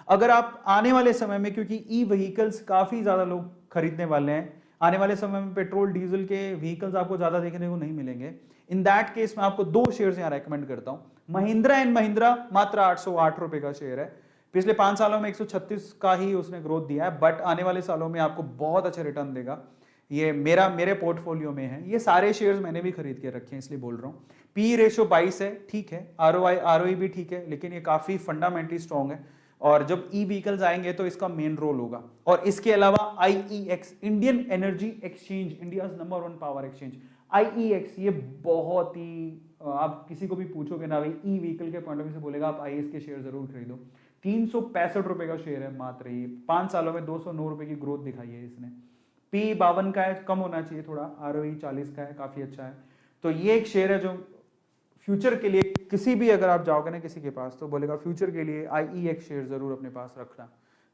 अगर आप आने वाले समय में, क्योंकि ई व्हीकल्स काफी ज्यादा लोग खरीदने वाले हैं, आने वाले समय में पेट्रोल डीजल के व्हीकल्स आपको ज्यादा देखने को नहीं मिलेंगे। इन दैट केस मैं आपको 2 शेयर्स यहां रेकमेंड करता हूं। महिंद्रा एंड महिंद्रा मात्र 808 रुपए का शेयर है, पिछले 5 सालों में 136 का ही उसने ग्रोथ दिया है, बट आने वाले सालों में आपको बहुत अच्छा रिटर्न देगा। ये मेरे पोर्टफोलियो में है, ये सारे शेयर्स मैंने भी खरीद के रखे हैं, इसलिए बोल रहा हूँ। पी रेशो 22 है, ठीक है, आरओई भी ठीक है, लेकिन ये काफी फंडामेंटली स्ट्रॉन्ग है, और जब ई व्हीकल्स आएंगे तो इसका मेन रोल होगा। और इसके अलावा IEX, Indian energy exchange, India number 1 power exchange, IEX, ये बहुत ही, आप किसी को भी पूछोगे ना भाई ई व्हीकल के पॉइंट ऑफ व्यू से, बोलेगा आप आईईएक्स के शेयर जरूर खरीदो। 365 रुपए का शेयर है मात्र, ये 5 सालों में 209 रुपए की ग्रोथ दिखाई है इसने। पी 52 का है, कम होना चाहिए थोड़ा, आरओई 40 का है, काफी अच्छा है। तो ये एक शेयर है जो फ्यूचर के लिए, किसी भी अगर आप जाओगे ना किसी के पास तो बोलेगा फ्यूचर के लिए आईईएक्स शेयर जरूर अपने पास रखना,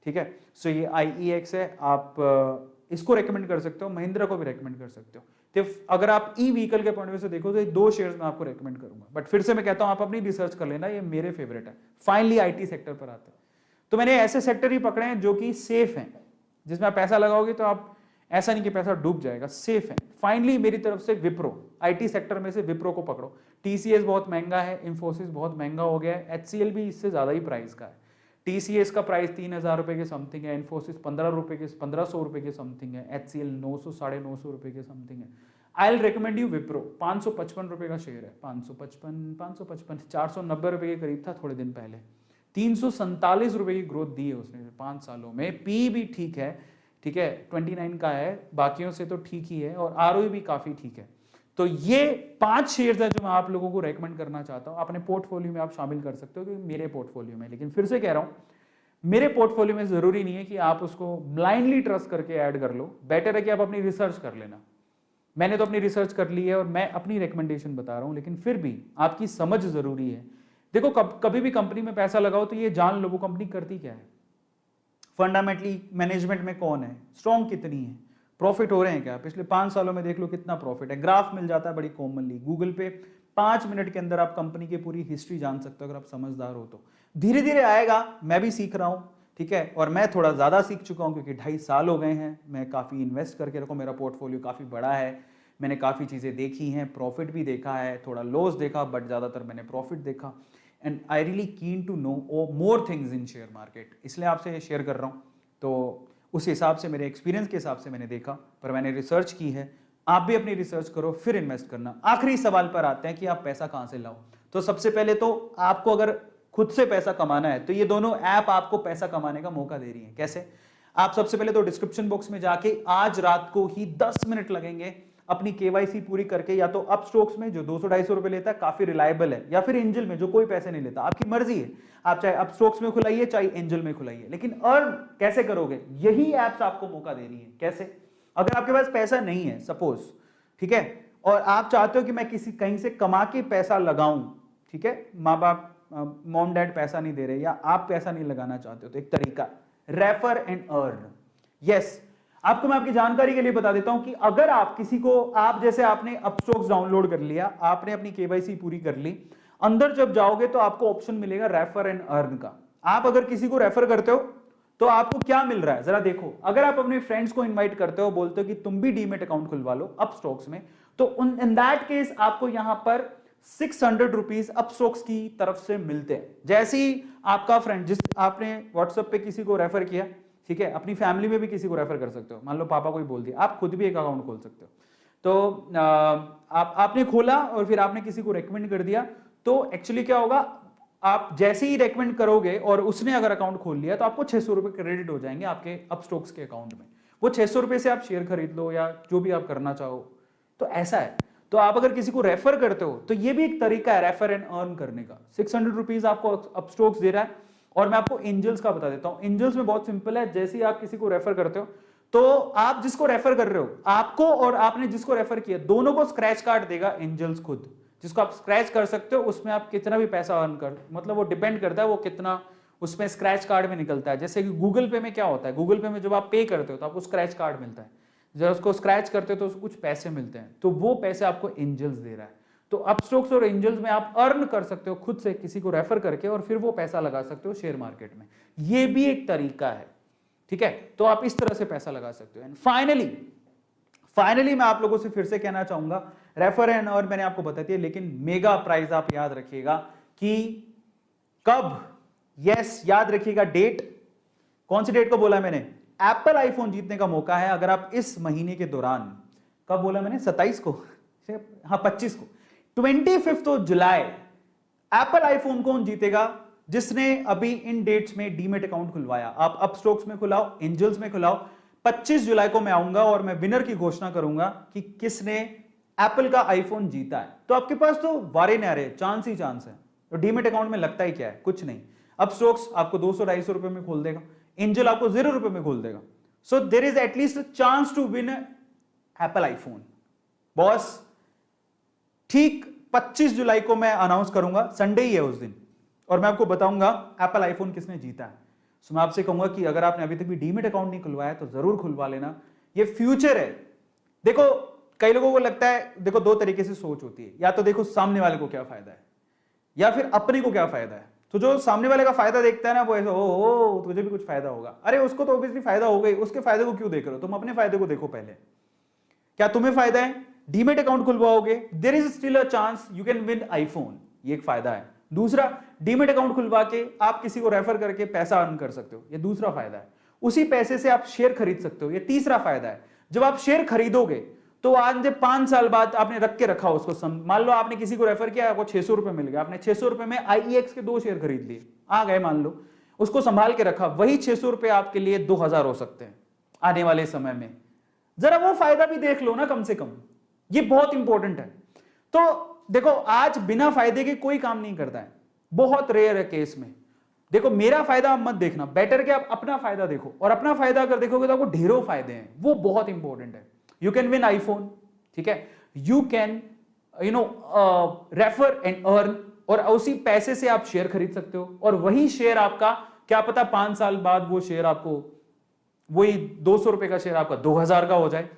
ठीक है। सो ये आईईएक्स है, आप इसको रेकमेंड कर सकते हो, महिंद्रा को भी रेकमेंड कर सकते हो। तो अगर आप ई व्हीकल के पॉइंट ऑफ व्यू से देखो तो ये 2 शेयर्स मैं आपको रेकमेंड करूंगा, बट फिर से मैं कहता हूं आप अपनी रिसर्च कर लेना, ये मेरे फेवरेट है। फाइनली आईटी सेक्टर पर आते हैं, तो मैंने ऐसे सेक्टर ही पकड़े हैं जो कि सेफ हैं, जिसमें आप पैसा लगाओगे तो आप, ऐसा नहीं कि पैसा डूब जाएगा, सेफ है। फाइनली मेरी तरफ से विप्रो, आईटी सेक्टर में से विप्रो को पकड़ो। टीसीएस बहुत महंगा है, इंफोसिस बहुत महंगा हो गया है, एचसीएल भी इससे ज्यादा ही प्राइस का है। टीसीएस का प्राइस 3000 रुपए के समथिंग है, इंफोसिस 1500 रुपए के समथिंग है, एचसीएल 900 950 रुपए के समथिंग है। I will recommend you Wipro, 555 रुपए का शेयर है, 555 490 रुपए के करीब था थोड़े दिन पहले, 347 रुपए की ग्रोथ दी है उसने 5 सालों में। पी भी ठीक है, 29 का है, बाकियों से तो ठीक ही है, और आरओई भी काफी ठीक है। तो ये 5 शेयर्स है जो मैं आप लोगों को रेकमेंड करना चाहता हूं, अपने पोर्टफोलियो में आप शामिल कर सकते हो, क्योंकि मेरे पोर्टफोलियो में, लेकिन फिर से कह रहा हूं, मेरे पोर्टफोलियो में जरूरी नहीं है कि आप उसको ब्लाइंडली ट्रस्ट करके ऐड कर लो, बेटर है कि आप अपनी रिसर्च कर लेना। मैंने तो अपनी रिसर्च कर ली है और मैं अपनी रिकमेंडेशन बता रहा हूं, लेकिन फिर भी आपकी समझ जरूरी है। देखो कभी भी कंपनी में पैसा लगाओ तो ये जान लो वो कंपनी करती क्या है, फंडामेंटली मैनेजमेंट में कौन है, स्ट्रॉन्ग कितनी है, प्रॉफिट हो रहे हैं क्या, पिछले 5 सालों में देख लो कितना प्रॉफिट है, ग्राफ मिल जाता है बड़ी कॉमनली गूगल पे, 5 मिनट के अंदर आप कंपनी की पूरी हिस्ट्री जान सकते हो अगर आप समझदार हो तो। धीरे धीरे आएगा, मैं भी सीख रहा हूं, ठीक है, और मैं थोड़ा ज्यादा सीख चुका हूं क्योंकि 2.5 साल हो गए हैं, मैं काफी इन्वेस्ट करके रखो, मेरा पोर्टफोलियो काफी बड़ा है, मैंने काफी चीजें देखी हैं, प्रॉफिट भी देखा है, थोड़ा लॉस देखा, बट ज्यादातर मैंने प्रॉफिट देखा, and I really keen to know more things in share market, इसलिए आपसे शेयर कर रहा हूं। तो उस हिसाब से, मेरे एक्सपीरियंस के हिसाब से मैंने देखा, पर मैंने रिसर्च की है, आप भी अपनी रिसर्च करो फिर इन्वेस्ट करना। आखिरी सवाल पर आते हैं कि आप पैसा कहां से लाओ। तो सबसे पहले तो आपको अगर खुद से पैसा कमाना है तो ये दोनों ऐप आपको पैसा कमाने का मौका दे रही है। कैसे? आप सबसे पहले तो डिस्क्रिप्शन बॉक्स में जाके आज रात को ही 10 मिनट लगेंगे अपनी केवाईसी पूरी करके, या तो अपस्टॉक्स में जो 200-250 रुपए लेता है, काफी रिलायबल है, या फिर एंजल में जो कोई पैसे नहीं लेता, आपकी मर्जी है, आप चाहे अपस्टॉक्स में खुलाइए चाहे एंजल में खुलाइए, लेकिन अर्न कैसे करोगे, यही एप्स आपको मौका दे रही है। कैसे? अगर आपके पास पैसा नहीं है सपोज, ठीक है, और आप चाहते हो कि मैं किसी कहीं से कमा के पैसा लगाऊं, ठीक है, माँ बाप मॉम डैड पैसा नहीं दे रहे या आप पैसा नहीं लगाना चाहते हो, तो एक तरीका रेफर एंड अर्न। यस, आपको मैं आपकी जानकारी के लिए बता देता हूं कि अगर आप किसी को, आप जैसे आपने अपस्टॉक्स डाउनलोड कर लिया, आपने अपनी केवाईसी पूरी कर ली, अंदर जब जाओगे तो आपको ऑप्शन मिलेगा रेफर एंड अर्न का। आप अगर किसी को रेफर करते हो तो आपको क्या मिल रहा है जरा देखो। अगर आप अपने फ्रेंड्स को इनवाइट करते हो, बोलते हो कि तुम भी डीमेट अकाउंट खुलवा लो अपस्टॉक्स में, तो इन दैट केस आपको यहां पर 600 रुपीज अपस्टॉक्स की तरफ से मिलते हैं। जैसे ही आपका फ्रेंड, जिस आपने व्हाट्सएप पे किसी को रेफर किया, ठीक है, अपनी फैमिली में भी किसी को रेफर कर सकते हो, मान लो पापा को ही बोल दिया, आप खुद भी एक अकाउंट खोल सकते हो। तो आपने खोला और फिर आपने किसी को रेकमेंड कर दिया, तो एक्चुअली क्या होगा, आप जैसे ही रेकमेंड करोगे और उसने अगर अकाउंट खोल लिया तो आपको 600 रुपए क्रेडिट हो जाएंगे आपके अपस्टॉक्स के अकाउंट में। वो 600 रुपए से आप शेयर खरीद लो या जो भी आप करना चाहो। तो ऐसा है, तो आप अगर किसी को रेफर करते हो तो ये भी एक तरीका है रेफर एंड अर्न करने का। 600 रुपीज आपको अपस्टॉक्स दे रहा है। और मैं आपको एंजल्स का बता देता हूं। एंजल्स में बहुत सिंपल है, जैसे ही आप किसी को रेफर करते हो तो आप जिसको रेफर कर रहे हो, आपको और आपने जिसको रेफर किया, दोनों को स्क्रैच कार्ड देगा एंजल्स खुद, जिसको आप स्क्रैच कर सकते हो। उसमें आप कितना भी पैसा अर्न कर, मतलब वो डिपेंड करता है वो कितना उसमें स्क्रैच कार्ड में निकलता है। जैसे कि गूगल पे में क्या होता है, गूगल पे में जब आप पे करते हो तो आपको स्क्रैच कार्ड मिलता है, जब उसको स्क्रैच करते हो तो उसको कुछ पैसे मिलते हैं, तो वो पैसे आपको एंजल्स दे रहा है। तो अपस्टॉक्स और एंजल्स में आप अर्न कर सकते हो खुद से किसी को रेफर करके, और फिर वो पैसा लगा सकते हो शेयर मार्केट में। ये भी एक तरीका है, ठीक है। तो आप इस तरह से पैसा लगा सकते हो। एंड फाइनली मैं आप लोगों से फिर से कहना चाहूंगा, रेफर एंड अर्न मैंने आपको बता दिया, लेकिन मेगा प्राइज आप याद रखिएगा कि कब, यस याद रखिएगा डेट, कौन सी डेट को बोला मैंने, एप्पल आईफोन जीतने का मौका है अगर आप इस महीने के दौरान, कब बोला मैंने, 27 को, हाँ 25 को, 25 जुलाई एप्पल आईफोन कौन जीतेगा, जिसने अभी इन डेट्स में डीमेट अकाउंट खुलवाया। आप अपस्टॉक्स में खुलाओ, एंजल्स में खुलाओ। 25 जुलाई को मैं आऊंगा और मैं विनर की घोषणा करूंगा कि किसने एप्पल का आईफोन जीता है। तो आपके पास तो वारे नारे चांस ही चांस है। तो डीमेट अकाउंट में लगता ही क्या है, कुछ नहीं। अपस्टॉक्स आपको 200-250 रुपए में खोल देगा, एंजल आपको 0 रुपए में खोल देगा। So there is at least a chance to win Apple iPhone. Boss ठीक 25 जुलाई को मैं अनाउंस करूंगा, संडे ही है उस दिन, और मैं आपको बताऊंगा एप्पल आईफोन किसने जीता है। सो मैं आपसे कहूंगा कि अगर आपने अभी तक भी डीमेट अकाउंट नहीं खुलवाया तो जरूर खुलवा लेना, ये फ्यूचर है। देखो कई लोगों को लगता है, देखो 2 तरीके से सोच होती है, या तो देखो सामने वाले को क्या फायदा है या फिर अपने को क्या फायदा है। तो जो सामने वाले का फायदा देखता है ना, वो ऐसा ओ तुझे भी कुछ फायदा होगा। अरे उसको तो ऑब्वियसली फायदा होगा ही, उसके फायदे को क्यों देख रहे हो, तुम अपने फायदे को देखो पहले। क्या तुम्हें फायदा है, डीमेट अकाउंट खुलवाओगे, there is still a chance you can win iPhone, ये एक फायदा है। दूसरा, डीमेट अकाउंट खुलवा के आप किसी को रेफर करके पैसा अर्न कर सकते हो, ये दूसरा फायदा है। उसी पैसे से आप शेयर खरीद सकते हो, ये तीसरा फायदा है। जब आप शेयर खरीदोगे तो आज 5 साल बाद आपने रख के रखा उसको, मान लो आपने किसी को रेफर किया, आपको 600 रुपए मिल गया, आपने 600 रुपए में IEX के 2 शेयर खरीद लिए, आ गए मान लो, उसको संभाल के रखा, वही 600 रुपए आपके लिए 2000 हो सकते हैं आने वाले समय में। जरा वो फायदा भी देख लो ना कम से कम। ये बहुत इंपॉर्टेंट है। तो देखो आज बिना फायदे के कोई काम नहीं करता है, बहुत रेयर है केस में। देखो मेरा फायदा आप मत देखना, बेटर कि आप अपना फायदा देखो, और अपना फायदा अगर देखोगे तो आपको ढेरों फायदे हैं, वो बहुत इंपॉर्टेंट है। यू कैन विन आईफोन, ठीक है, you can refer and earn, और उसी पैसे से आप शेयर खरीद सकते हो, और वही शेयर आपका क्या पता 5 साल बाद वो शेयर आपको वही 200 रुपए का शेयर आपका 2000 का हो जाए।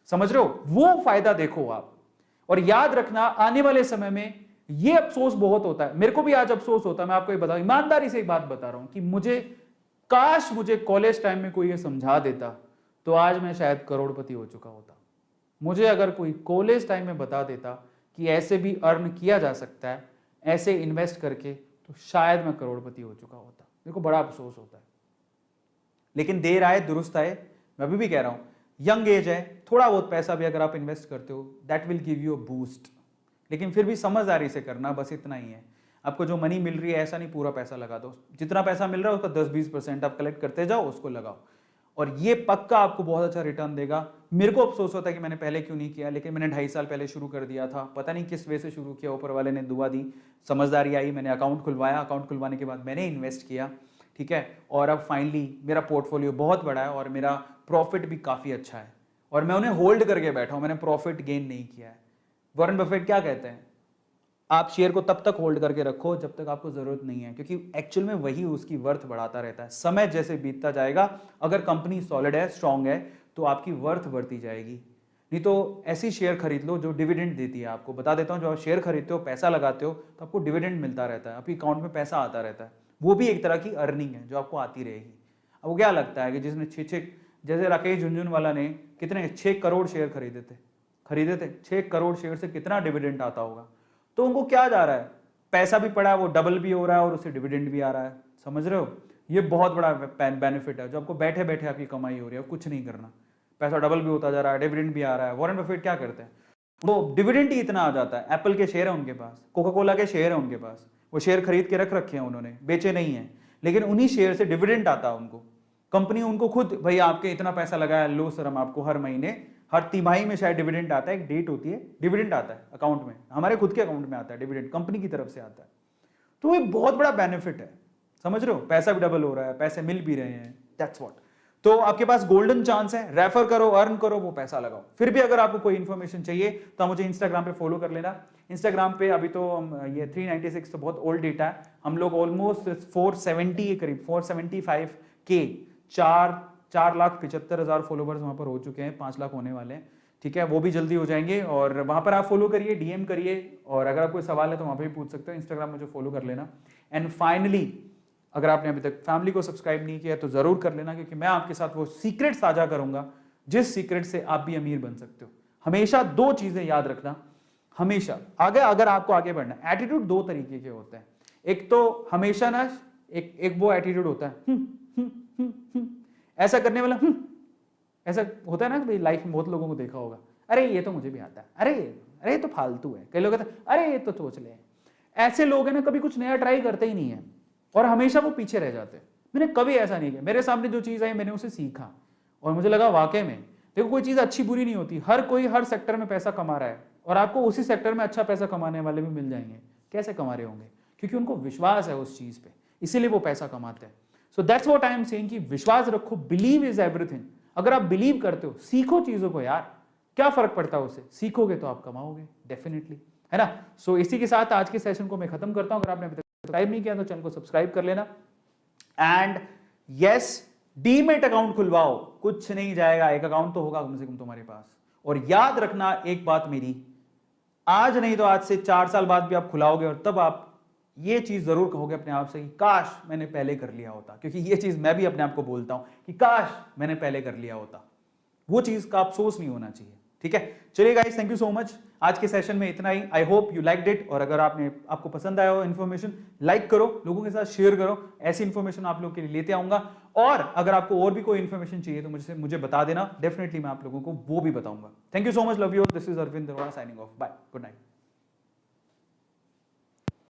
समझ रहे हो, वो फायदा देखो आप। और याद रखना आने वाले समय में ये अफसोस बहुत होता है, मेरे को भी आज अफसोस होता है, मैं आपको ये बताऊं, ईमानदारी से एक बात बता रहा हूं कि मुझे कॉलेज टाइम में कोई ये समझा देता तो आज मैं शायद करोड़पति हो चुका होता। मुझे अगर कोई कॉलेज टाइम में बता देता कि ऐसे भी अर्न किया जा सकता है, ऐसे इन्वेस्ट करके, तो शायद मैं करोड़पति हो चुका होता। मेरे को बड़ा अफसोस होता है। लेकिन देर आए दुरुस्त आए, मैं अभी भी कह रहा हूं, यंग एज है, थोड़ा बहुत पैसा भी अगर आप इन्वेस्ट करते हो that will give you a boost, लेकिन फिर भी समझदारी से करना, बस इतना ही है। आपको जो मनी मिल रही है ऐसा नहीं पूरा पैसा लगा दो, जितना पैसा मिल रहा है उसका 10-20% आप कलेक्ट करते जाओ, उसको लगाओ, और ये पक्का आपको बहुत अच्छा रिटर्न देगा। मेरे को अफसोस होता है कि मैंने पहले क्यों नहीं किया, लेकिन मैंने 2.5 साल पहले शुरू कर दिया था, पता नहीं किस वे से शुरू किया, ऊपर वाले ने दुआ दी, समझदारी आई, मैंने अकाउंट खुलवाया, अकाउंट खुलवाने के बाद मैंने इन्वेस्ट किया, ठीक है, और अब फाइनली मेरा पोर्टफोलियो बहुत बड़ा है और मेरा प्रॉफिट भी काफ़ी अच्छा है, और मैं उन्हें होल्ड करके बैठा हूं, मैंने प्रॉफिट गेन नहीं किया है। वॉरेन बफेट क्या कहते हैं, आप शेयर को तब तक होल्ड करके रखो जब तक आपको जरूरत नहीं है, क्योंकि एक्चुअल में वही उसकी वर्थ बढ़ाता रहता है। समय जैसे बीतता जाएगा, अगर कंपनी सॉलिड है, स्ट्रांग है, तो आपकी वर्थ बढ़ती जाएगी। नहीं तो ऐसी शेयर खरीद लो जो डिविडेंड देती है। आपको बता देता हूं, जो आप शेयर खरीदते हो, पैसा लगाते हो, तो आपको डिविडेंड मिलता रहता है, आपके अकाउंट में पैसा आता रहता है, वो भी एक तरह की अर्निंग है जो आपको आती रहेगी। अब वो क्या लगता है कि जिसने 6 जैसे राकेश झुनझुनवाला ने कितने 6 करोड़ शेयर खरीदे थे, 6 करोड़ शेयर से कितना डिविडेंड आता होगा। तो उनको क्या जा रहा है, पैसा भी पड़ा है, वो डबल भी हो रहा है और उससे डिविडेंड भी आ रहा है। समझ रहे हो, ये बहुत बड़ा बेनिफिट है जो आपको बैठे बैठे आपकी कमाई हो रही है, कुछ नहीं करना, पैसा डबल भी होता जा रहा है, डिविडेंड भी आ रहा है। वॉरेन बफेट क्या करते हैं, वो डिविडेंड ही इतना आ जाता है, एप्पल के शेयर है उनके पास, कोका कोला के शेयर है उनके पास, वो शेयर खरीद के रख रखे हैं उन्होंने, बेचे नहीं है, लेकिन उन्हीं शेयर से डिविडेंड आता है उनको। कंपनी उनको खुद, भाई आपके इतना पैसा लगाया, लो सर हम आपको हर महीने, हर तिमाही में शायद डिविडेंड आता है, एक डेट होती है, डिविडेंड आता है अकाउंट में, हमारे खुद के अकाउंट में आता है डिविडेंड, कंपनी की तरफ से आता है। तो ये बहुत बड़ा बेनिफिट है, समझ रहे हो, पैसा भी डबल हो रहा है, पैसे मिल भी रहे हैं, दैट्स व्हाट। तो आपके पास गोल्डन चांस है, रेफर करो, अर्न करो, वो पैसा लगाओ। फिर भी अगर आपको कोई इन्फॉर्मेशन चाहिए तो मुझे इंस्टाग्राम पे फॉलो कर लेना। इंस्टाग्राम पे अभी तो ये 396 तो बहुत ओल्ड डेटा है, हम लोग ऑलमोस्ट 470 के करीब 475 के 4,75,000 फॉलोवर्स वहां पर हो चुके हैं, 5 लाख होने वाले हैं, ठीक है, वो भी जल्दी हो जाएंगे। और वहां पर आप फॉलो करिए, डीएम करिए, और अगर आप कोई सवाल है तो वहां पर भी पूछ सकते हो। इंस्टाग्राम मुझे फॉलो कर लेना। एंड फाइनली अगर आपने अभी तक फैमिली को सब्सक्राइब नहीं किया तो जरूर कर लेना, क्योंकि मैं आपके साथ वो सीक्रेट साझा करूंगा जिस सीक्रेट से आप भी अमीर बन सकते हो। हमेशा 2 चीजें याद रखना, हमेशा आगे, अगर आपको आगे बढ़ना, एटीट्यूड 2 तरीके के होते हैं। एक तो हमेशा ना एक वो एटीट्यूड होता है ऐसा करने वाला, ऐसा होता है ना, भाई लाइफ में बहुत लोगों को देखा होगा, अरे ये तो मुझे भी आता है, अरे ये तो फालतू है। कई लोग कहते हैं अरे ये तो सोच ले। ऐसे लोग हैं ना, कभी कुछ नया ट्राई करते ही नहीं है और हमेशा वो पीछे रह जाते हैं। मैंने कभी ऐसा नहीं किया, मेरे सामने जो चीज़ आई मैंने उसे सीखा और मुझे लगा वाकई में, देखो कोई चीज़ अच्छी बुरी नहीं होती, हर कोई हर सेक्टर में पैसा कमा रहा है और आपको उसी सेक्टर में अच्छा पैसा कमाने वाले भी मिल जाएंगे। कैसे कमा रहे होंगे? क्योंकि उनको विश्वास है उस चीज़ पे, इसीलिए वो पैसा कमाते हैं। So that's what I am saying कि विश्वास रखो, बिलीव इज एवरीथिंग। अगर आप बिलीव करते हो, सीखो चीज़ों को यार, क्या फर्क पड़ता है उससे, सीखोगे तो आप कमाओगे डेफिनेटली, है ना। सो इसी के साथ आज के सेशन को मैं खत्म करता हूं। अगर आपने अभी तक सब्सक्राइब नहीं किया तो चैनल को सब्सक्राइब कर लेना। एंड यस, डीमेट अकाउंट खुलवाओ, कुछ नहीं जाएगा, एक अकाउंट तो होगा कम से कम तुम्हारे पास। और याद रखना एक बात मेरी, आज नहीं तो आज से 4 साल बाद भी आप खुलाओगे और तब आप ये चीज जरूर कहोगे अपने आप से कि काश मैंने पहले कर लिया होता। क्योंकि ये चीज मैं भी अपने आप को बोलता हूं कि काश मैंने पहले कर लिया होता। वो चीज का अफसोस नहीं होना चाहिए, ठीक है। चलिए guys, thank you so much. आज के सेशन में इतना ही। I hope you liked it. और अगर आपको पसंद आया हो इन्फॉर्मेशन, लाइक करो, लोगों के साथ शेयर करो। ऐसी इन्फॉर्मेशन आप लोग के लिए लेते आऊंगा। और अगर आपको और भी कोई इन्फॉर्मेशन चाहिए तो मुझे बता देना, डेफिनेटली मैं आप लोगों को वो भी बताऊंगा। Thank you so much, love you. This is Arvind Daroda signing off. Bye, good night.